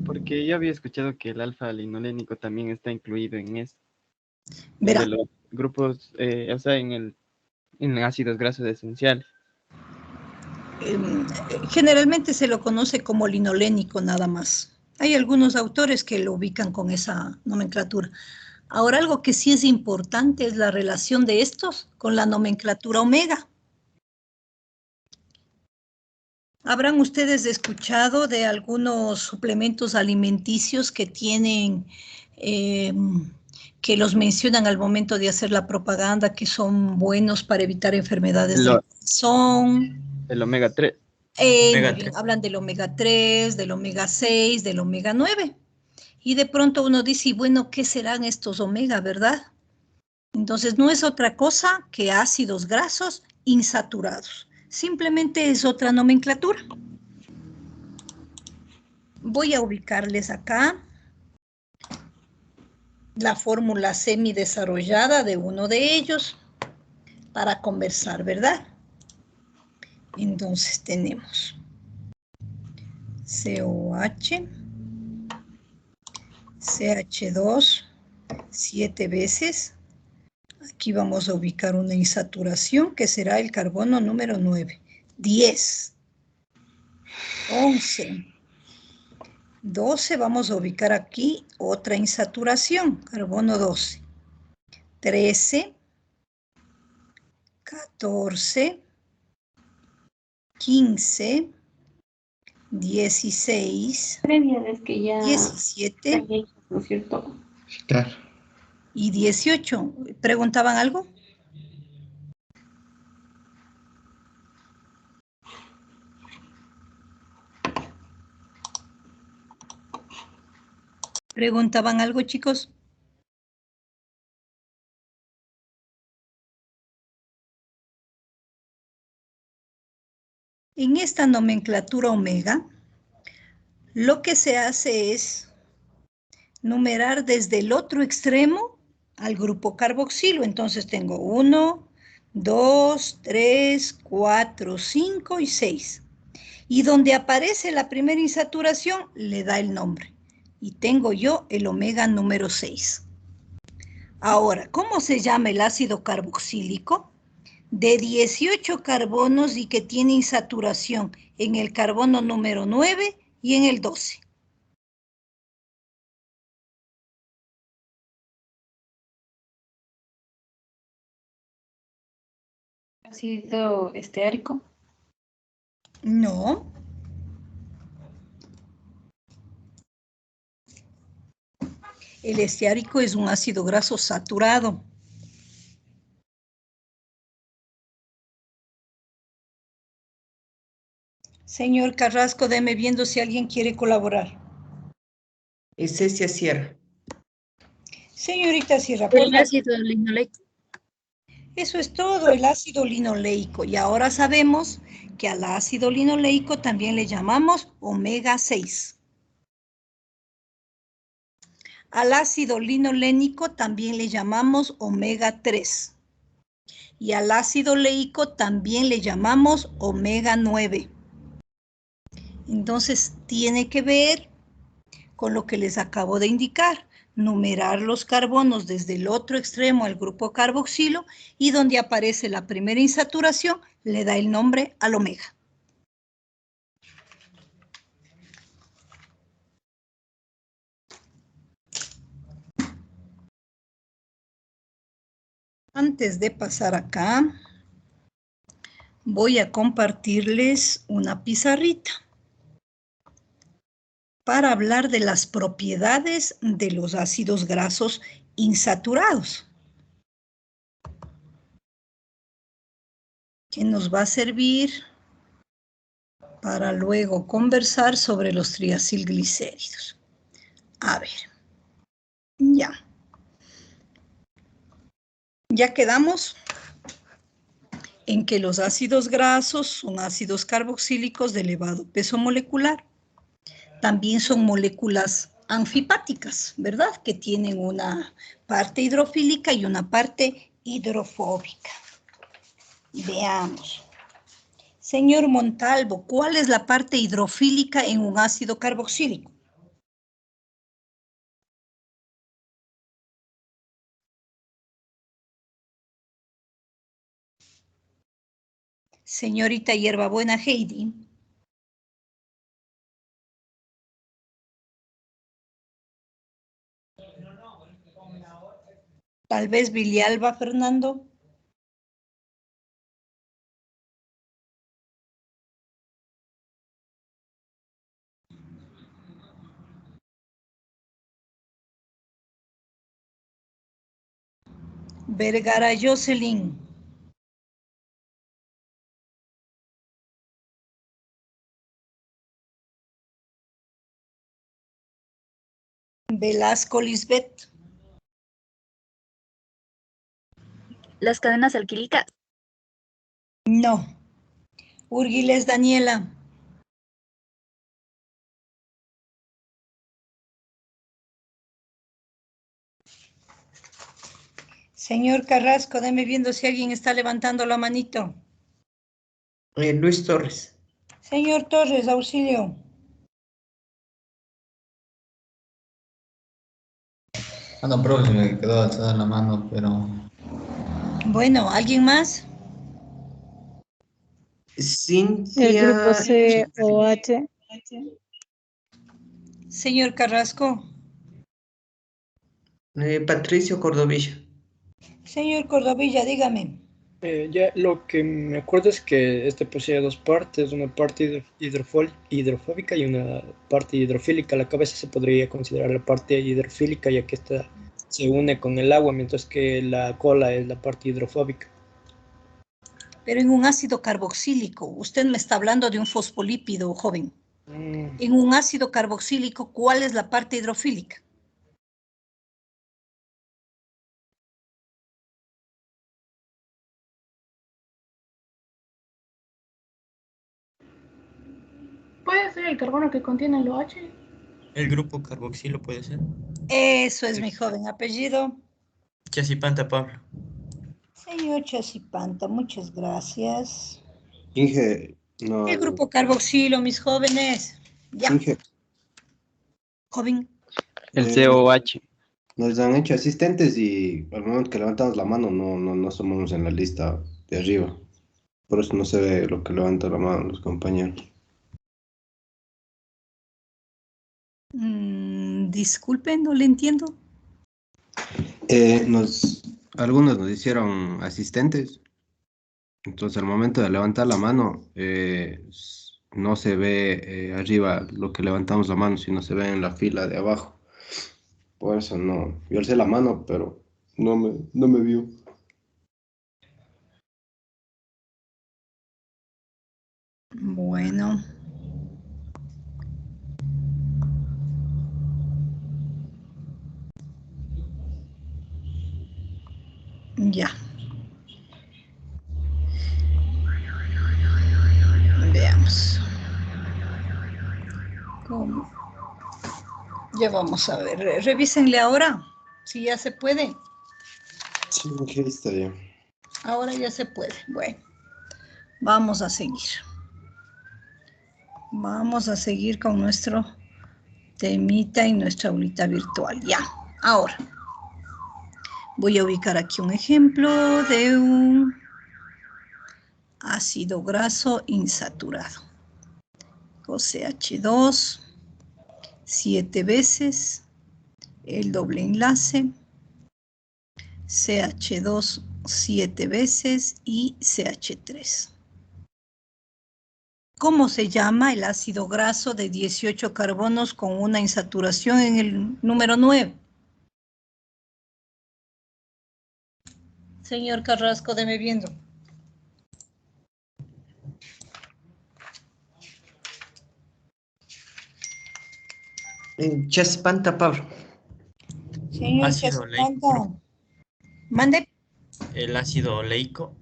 Porque yo había escuchado que el alfa-linolénico también está incluido en eso. Verá. De los grupos, o sea, en ácidos grasos esenciales. Generalmente se lo conoce como linolénico nada más. Hay algunos autores que lo ubican con esa nomenclatura. Ahora, algo que sí es importante es la relación de estos con la nomenclatura omega. Habrán ustedes escuchado de algunos suplementos alimenticios que tienen, que los mencionan al momento de hacer la propaganda, que son buenos para evitar enfermedades del corazón. El omega 3. Hablan del omega 3, del omega 6, del omega 9. Y de pronto uno dice, bueno, ¿qué serán estos omega, verdad? Entonces no es otra cosa que ácidos grasos insaturados. Simplemente es otra nomenclatura. Voy a ubicarles acá la fórmula semidesarrollada de uno de ellos para conversar, ¿verdad? Entonces tenemos COH, CH2, 7 veces. Aquí vamos a ubicar una insaturación que será el carbono número 9. 10, 11, 12, vamos a ubicar aquí otra insaturación, carbono 12. 13, 14, 15, 16, Previa que ya 17, ¿no es cierto? Claro. y 18. ¿Preguntaban algo? ¿Preguntaban algo, chicos? En esta nomenclatura omega, lo que se hace es numerar desde el otro extremo al grupo carboxilo. Entonces tengo 1, 2, 3, 4, 5 y 6. Y donde aparece la primera insaturación, le da el nombre. Y tengo yo el omega número 6. Ahora, ¿cómo se llama el ácido carboxílico? De 18 carbonos y que tiene insaturación en el carbono número 9 y en el 12. Ácido esteárico. No. El esteárico es un ácido graso saturado. Señor Carrasco, deme viendo si alguien quiere colaborar. Es Cecia Sierra. Señorita Sierra, El ácido linoleico. eso es todo, el ácido linoleico. Y ahora sabemos que al ácido linoleico también le llamamos omega 6. Al ácido linolénico también le llamamos omega 3. Y al ácido leico también le llamamos omega 9. Entonces, tiene que ver con lo que les acabo de indicar. Numerar los carbonos desde el otro extremo al grupo carboxilo y donde aparece la primera insaturación, le da el nombre al omega. Antes de pasar acá, voy a compartirles una pizarrita para hablar de las propiedades de los ácidos grasos insaturados, que nos va a servir para luego conversar sobre los triacilglicéridos. A ver, ya quedamos en que los ácidos grasos son ácidos carboxílicos de elevado peso molecular. También son moléculas anfipáticas, ¿verdad? Que tienen una parte hidrofílica y una parte hidrofóbica. Veamos. Señor Montalvo, ¿cuál es la parte hidrofílica en un ácido carboxílico? Señorita Hierbabuena Heidi. Tal vez Vilialba Fernando. Vergara Jocelyn. Velasco Lisbeth. Las cadenas alquílicas. No. Urguiles Daniela. Señor Carrasco, deme viendo si alguien está levantando la manito. Luis Torres. Señor Torres, auxilio. No, profe, me quedó alzada la mano, pero... Bueno, ¿alguien más? El grupo Cintia. COH. Señor Carrasco. Patricio Cordovilla. Señor Cordovilla, dígame. Ya lo que me acuerdo es que este posee dos partes, una parte hidrofóbica y una parte hidrofílica. La cabeza se podría considerar la parte hidrofílica, ya que esta se une con el agua, mientras que la cola es la parte hidrofóbica. Pero en un ácido carboxílico, usted me está hablando de un fosfolípido, joven. En un ácido carboxílico, ¿cuál es la parte hidrofílica? ¿Puede ser el carbono que contiene el OH? El grupo carboxilo puede ser. Eso es, mi joven. Apellido. Chasipanta Pablo. Señor Chasipanta, muchas gracias. Inge, no. El grupo carboxilo, mis jóvenes. Ya. Inge. Joven. El COH. Nos han hecho asistentes y al momento que levantamos la mano no somos en la lista de arriba. Por eso no se ve lo que levanta la mano los compañeros. Disculpen, no le entiendo. Algunos nos hicieron asistentes. Entonces, al momento de levantar la mano, no se ve arriba lo que levantamos la mano, sino se ve en la fila de abajo. Por eso no. Yo alcé la mano, pero no me vio. Bueno. Ya. Veamos. ¿Cómo? Ya vamos a ver. Revísenle ahora, si ya se puede. Sí, aquí está ya. Ahora ya se puede. Bueno, vamos a seguir. Vamos a seguir con nuestro temita y nuestra aulita virtual. Ya, ahora. Voy a ubicar aquí un ejemplo de un ácido graso insaturado. OCH2, 7 veces, el doble enlace, CH2, 7 veces y CH3. ¿Cómo se llama el ácido graso de 18 carbonos con una insaturación en el número 9? Señor Carrasco, deme viendo. Chasipanta Pablo. Señor Ácido Chasipanta. oleico. Mande. El ácido oleico.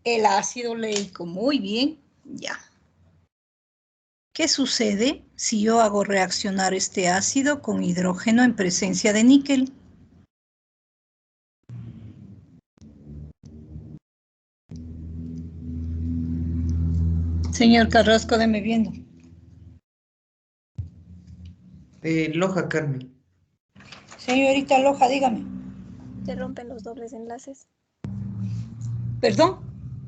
El ácido oleico, muy bien, ya. ¿Qué sucede si yo hago reaccionar este ácido con hidrógeno en presencia de níquel? Señor Carrasco, deme viendo. Loja Carmen. Señorita Loja, dígame. Se rompen los dobles enlaces. ¿Perdón?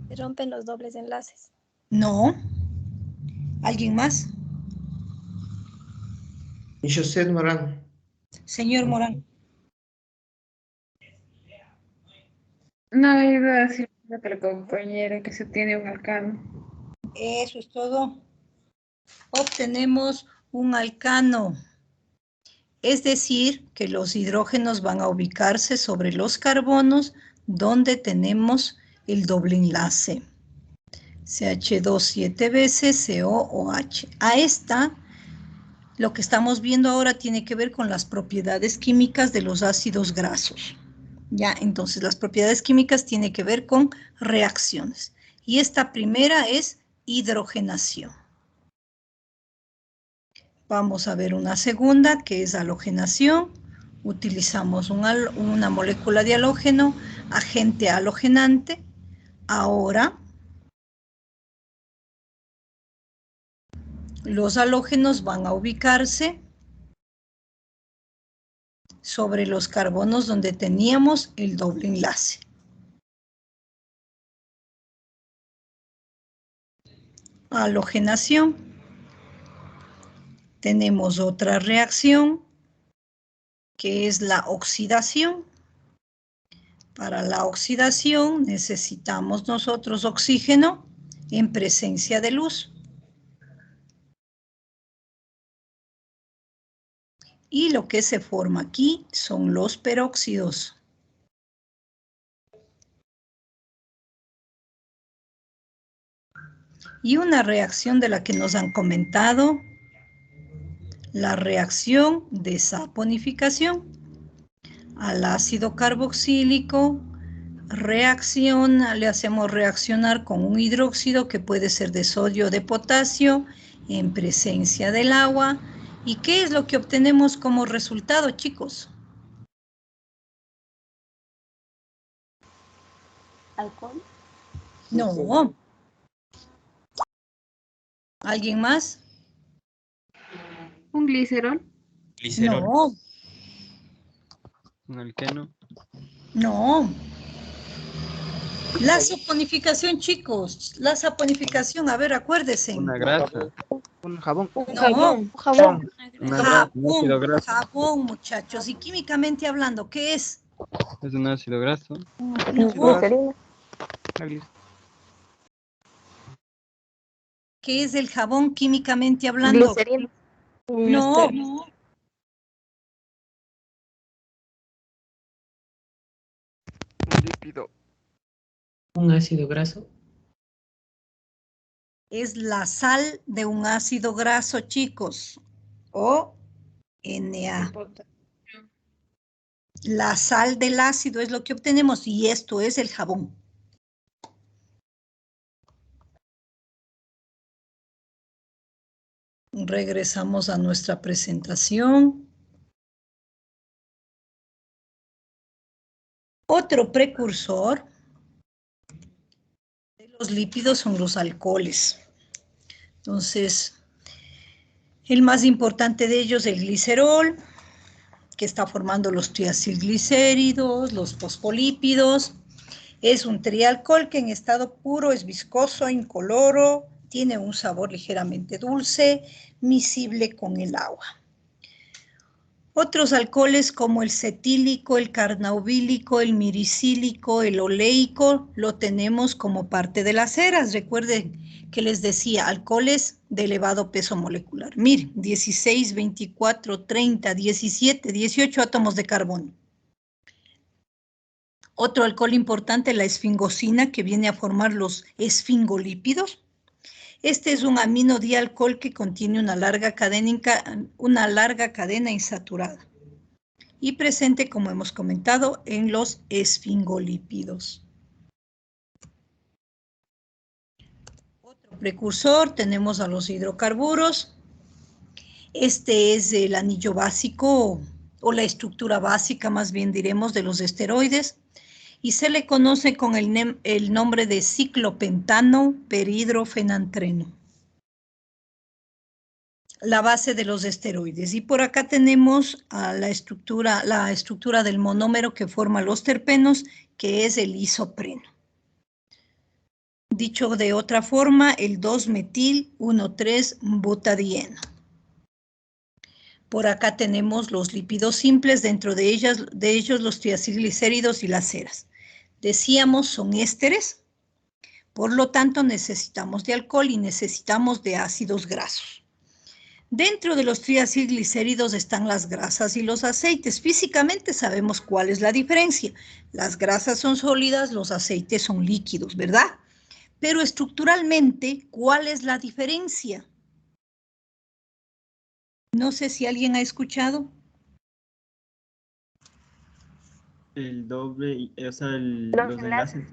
Se rompen los dobles enlaces. No. ¿Alguien más? José Morán. Señor Morán. No, iba a decir otra compañera que se tiene un alcano. Eso es todo. Obtenemos un alcano. Es decir, que los hidrógenos van a ubicarse sobre los carbonos donde tenemos el doble enlace. CH2 7 veces, COOH. A esta, lo que estamos viendo ahora tiene que ver con las propiedades químicas de los ácidos grasos. Ya, entonces las propiedades químicas tienen que ver con reacciones. Y esta primera es hidrogenación. Vamos a ver una segunda, que es halogenación. Utilizamos una molécula de halógeno, agente halogenante. Ahora, los halógenos van a ubicarse sobre los carbonos donde teníamos el doble enlace. Halogenación. Tenemos otra reacción que es la oxidación. Para la oxidación necesitamos nosotros oxígeno en presencia de luz. Y lo que se forma aquí son los peróxidos. Y una reacción de la que nos han comentado, la reacción de saponificación. Al ácido carboxílico le hacemos reaccionar con un hidróxido que puede ser de sodio o de potasio en presencia del agua. ¿Y qué es lo que obtenemos como resultado, chicos? ¿Alcohol? No. ¿Alguien más? ¿Un glicerol? Glicerol. No. ¿Un alqueno? No. La saponificación, chicos. La saponificación, a ver, acuérdense. Una grasa. Un jabón. No. Jabón. Un ácido graso. Jabón, muchachos. Y químicamente hablando, ¿qué es? Es un ácido graso. No. ¿Qué es el jabón químicamente hablando? Glicerina. No. Un lípido. Un ácido graso. Es la sal de un ácido graso, chicos. O Na. La sal del ácido es lo que obtenemos y esto es el jabón. Regresamos a nuestra presentación. Otro precursor de los lípidos son los alcoholes. Entonces, el más importante de ellos es el glicerol, que está formando los triacilglicéridos, los fosfolípidos. Es un trialcohol que en estado puro es viscoso, incoloro, tiene un sabor ligeramente dulce, miscible con el agua. Otros alcoholes como el cetílico, el carnauvílico, el miricílico, el oleico, lo tenemos como parte de las ceras. Recuerden que les decía, alcoholes de elevado peso molecular. Miren, 16, 24, 30, 17, 18 átomos de carbono. Otro alcohol importante es la esfingosina, que viene a formar los esfingolípidos. Este es un amino dialcohol que contiene una larga cadena insaturada y presente, como hemos comentado, en los esfingolípidos. Otro precursor, tenemos a los hidrocarburos. Este es el anillo básico o la estructura básica, más bien diremos, de los esteroides. Y se le conoce con el nombre de ciclopentano perhidrofenantreno. La base de los esteroides. Y por acá tenemos a la estructura del monómero que forma los terpenos, que es el isopreno. Dicho de otra forma, el 2-metil-1,3-butadieno. Por acá tenemos los lípidos simples, dentro de ellos los triacilglicéridos y las ceras. Decíamos, son ésteres, por lo tanto necesitamos de alcohol y necesitamos de ácidos grasos. Dentro de los triacilglicéridos están las grasas y los aceites. Físicamente sabemos cuál es la diferencia. Las grasas son sólidas, los aceites son líquidos, ¿verdad? Pero estructuralmente, ¿cuál es la diferencia? No sé si alguien ha escuchado. El doble, o sea, los enlaces.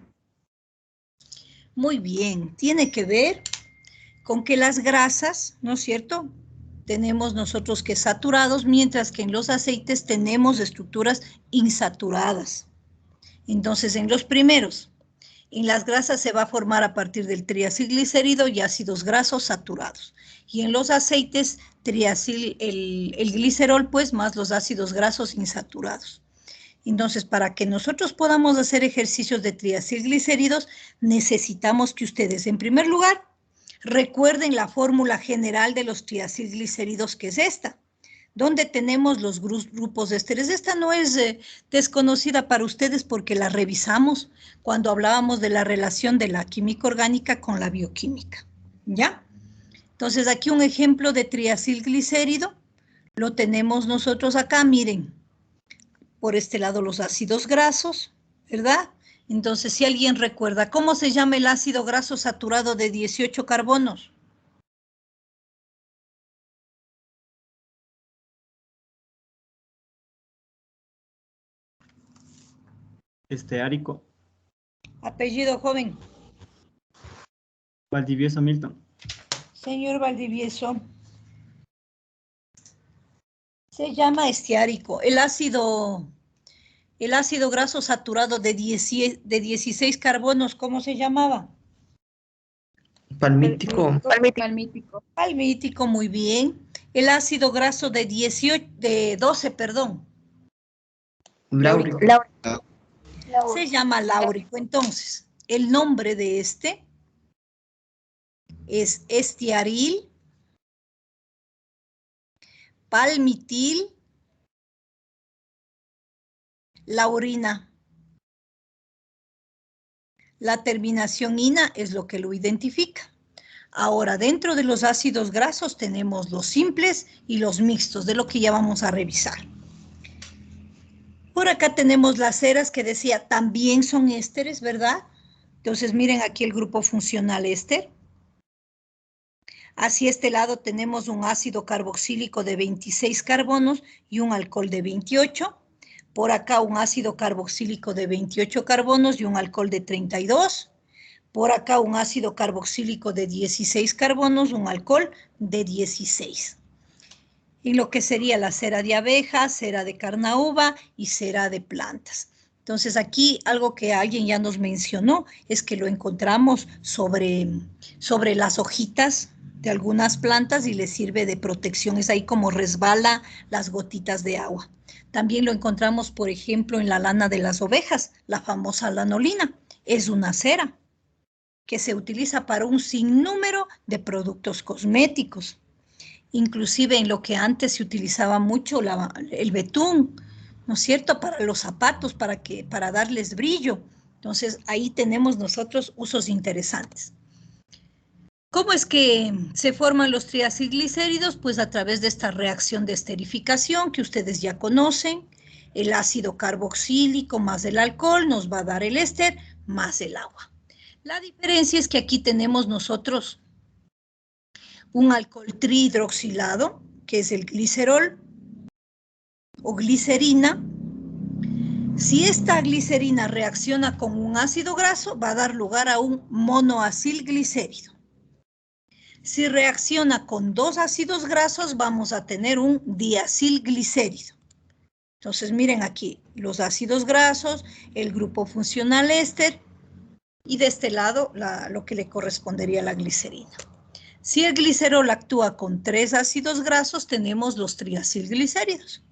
Muy bien, tiene que ver con que las grasas, ¿no es cierto? Tenemos nosotros que saturados, mientras que en los aceites tenemos estructuras insaturadas. Entonces, en los primeros, En las grasas se va a formar a partir del triacilglicérido y ácidos grasos saturados. Y en los aceites, el glicerol, pues, más los ácidos grasos insaturados. Entonces, para que nosotros podamos hacer ejercicios de triacilglicéridos, necesitamos que ustedes, en primer lugar, recuerden la fórmula general de los triacilglicéridos, que es esta, donde tenemos los grupos de ésteres. Esta no es desconocida para ustedes porque la revisamos cuando hablábamos de la relación de la química orgánica con la bioquímica, ¿ya? Entonces, aquí un ejemplo de triacilglicérido lo tenemos nosotros acá, miren. Por este lado los ácidos grasos, ¿verdad? Entonces, si alguien recuerda, ¿cómo se llama el ácido graso saturado de 18 carbonos? Esteárico. Apellido, joven. Valdivieso Milton. Señor Valdivieso. Se llama esteárico. El ácido graso saturado de 16 carbonos, ¿cómo se llamaba? Palmítico. Palmítico, muy bien. El ácido graso de 12, perdón. Láurico. Se llama láurico. Entonces, el nombre de este es estiaril, palmitil, laurina. La terminación ina es lo que lo identifica. Ahora, dentro de los ácidos grasos tenemos los simples y los mixtos, de lo que ya vamos a revisar. Por acá tenemos las ceras que decía, también son ésteres, ¿verdad? Entonces, miren aquí el grupo funcional éster. Hacia este lado tenemos un ácido carboxílico de 26 carbonos y un alcohol de 28. Por acá un ácido carboxílico de 28 carbonos y un alcohol de 32. Por acá un ácido carboxílico de 16 carbonos, un alcohol de 16. Y lo que sería la cera de abeja, cera de carnaúba y cera de plantas. Entonces aquí algo que alguien ya nos mencionó es que lo encontramos sobre las hojitas de algunas plantas y les sirve de protección. Es ahí como resbala las gotitas de agua. También lo encontramos, por ejemplo, en la lana de las ovejas, la famosa lanolina. Es una cera que se utiliza para un sinnúmero de productos cosméticos. Inclusive en lo que antes se utilizaba mucho el betún, ¿no es cierto? Para los zapatos, para darles brillo. Entonces, ahí tenemos nosotros usos interesantes. ¿Cómo es que se forman los triacilglicéridos? Pues a través de esta reacción de esterificación que ustedes ya conocen. El ácido carboxílico más el alcohol nos va a dar el éster más el agua. La diferencia es que aquí tenemos nosotros un alcohol trihidroxilado, que es el glicerol o glicerina. Si esta glicerina reacciona con un ácido graso, va a dar lugar a un monoacilglicérido. Si reacciona con dos ácidos grasos, vamos a tener un diacilglicérido. Entonces, miren aquí, los ácidos grasos, el grupo funcional éster, y de este lado, lo que le correspondería a la glicerina. Si el glicerol actúa con 3 ácidos grasos, tenemos los triacilglicéridos.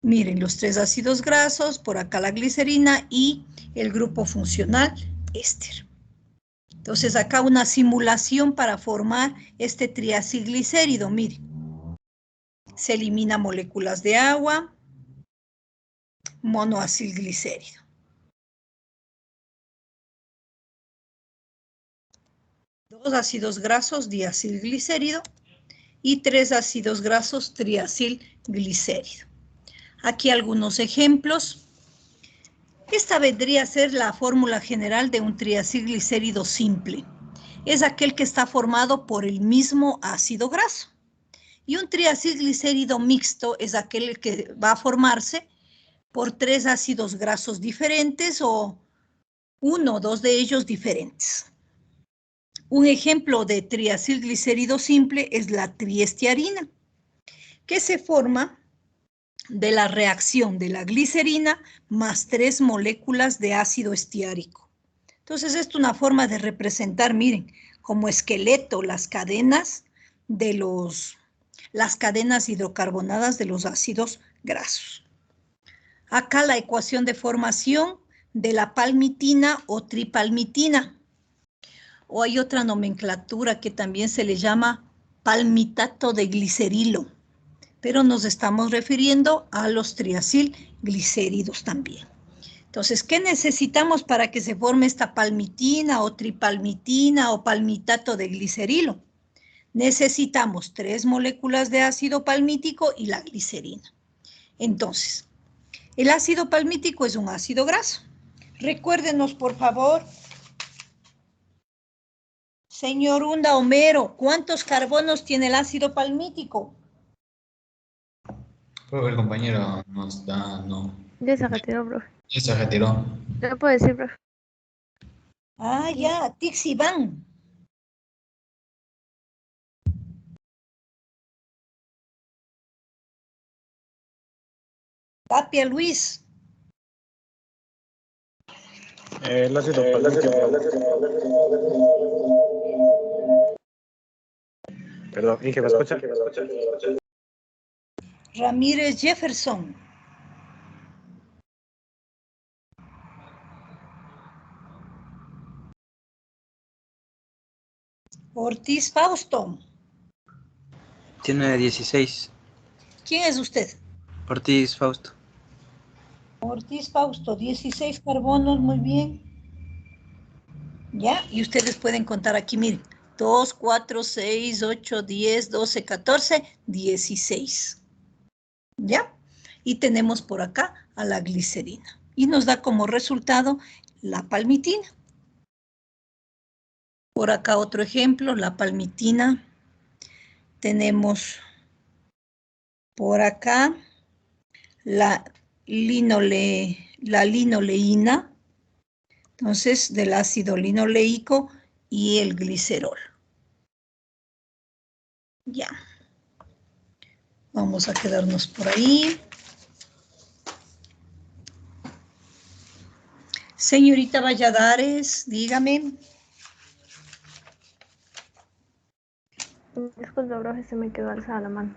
Miren, los 3 ácidos grasos, por acá la glicerina y el grupo funcional éster. Entonces, acá una simulación para formar este triacilglicérido, miren. Se elimina moléculas de agua, monoacilglicérido. Dos ácidos grasos, diacilglicérido, y 3 ácidos grasos, triacilglicérido. Aquí algunos ejemplos. Esta vendría a ser la fórmula general de un triacilglicérido simple. Es aquel que está formado por el mismo ácido graso. Y un triacilglicérido mixto es aquel que va a formarse por 3 ácidos grasos diferentes o 1 o 2 de ellos diferentes. Un ejemplo de triacilglicérido simple es la triestiarina, que se forma de la reacción de la glicerina más 3 moléculas de ácido estiárico. Entonces, esto es una forma de representar, miren, como esqueleto las cadenas las cadenas hidrocarbonadas de los ácidos grasos. Acá la ecuación de formación de la palmitina o tripalmitina. O hay otra nomenclatura que también se le llama palmitato de glicerilo, pero nos estamos refiriendo a los triacilglicéridos también. Entonces, ¿qué necesitamos para que se forme esta palmitina o tripalmitina o palmitato de glicerilo? Necesitamos 3 moléculas de ácido palmítico y la glicerina. Entonces, el ácido palmítico es un ácido graso. Recuérdenos, por favor, señor Unda Homero, ¿cuántos carbonos tiene el ácido palmítico? Profe, el compañero nos da, no. Ya se retiró, profe. Ya se retiró. No puedo decir, profe. Ah, ya, Tixibán. Tapia Luis. El ácido palmítico. Perdón, Inge, ¿me escucha? Ramírez Jefferson. Ortiz Fausto. Tiene 16. ¿Quién es usted? Ortiz Fausto. Ortiz Fausto, 16 carbonos, muy bien. ¿Ya? Y ustedes pueden contar aquí, miren. 2, 4, 6, 8, 10, 12, 14, 16. ¿Ya? Y tenemos por acá a la glicerina. Y nos da como resultado la palmitina. Por acá otro ejemplo, la palmitina. Tenemos por acá la linoleína. Entonces, del ácido linoleico y el glicerol. Ya. Vamos a quedarnos por ahí. Señorita Valladares, dígame. Disculpe, profe, se me quedó alzada la mano.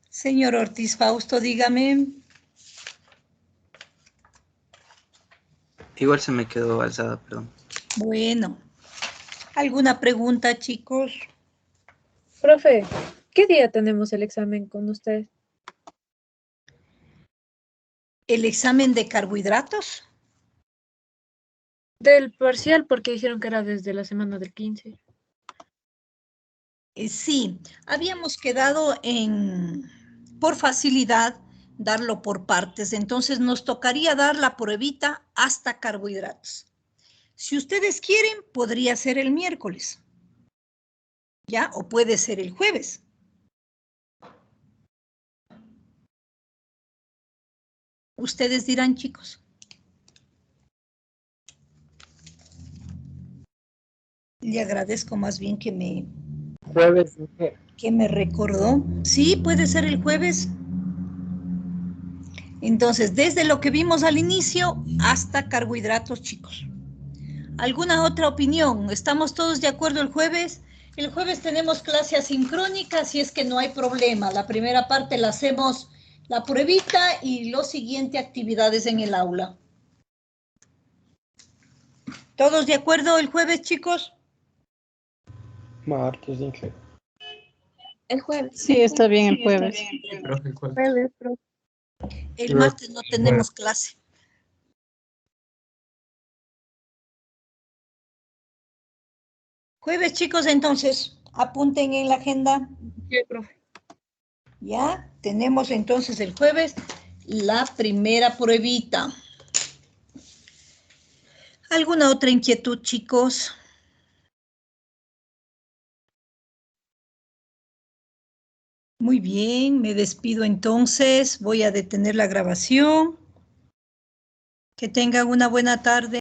Señor Ortiz Fausto, dígame. Igual se me quedó alzada, perdón. Bueno. ¿Alguna pregunta, chicos? Profe, ¿qué día tenemos el examen con usted? ¿El examen de carbohidratos? Del parcial, porque dijeron que era desde la semana del 15. Sí, habíamos quedado por facilidad, darlo por partes. Entonces, nos tocaría dar la pruebita hasta carbohidratos. Si ustedes quieren, podría ser el miércoles. ¿Ya? O puede ser el jueves. Ustedes dirán, chicos. Le agradezco más bien que me recordó. Sí, puede ser el jueves. Entonces, desde lo que vimos al inicio hasta carbohidratos, chicos. ¿Alguna otra opinión? ¿Estamos todos de acuerdo el jueves? El jueves tenemos clase asincrónica, si es que no hay problema. La primera parte la hacemos la pruebita y lo siguiente actividades en el aula. ¿Todos de acuerdo el jueves, chicos? Martes, Inge. El jueves. Sí, está bien el jueves. El martes no tenemos clase. Jueves, chicos, entonces, apunten en la agenda. Sí, profe. Ya, tenemos entonces el jueves la primera pruebita. ¿Alguna otra inquietud, chicos? Muy bien, me despido entonces. Voy a detener la grabación. Que tengan una buena tarde.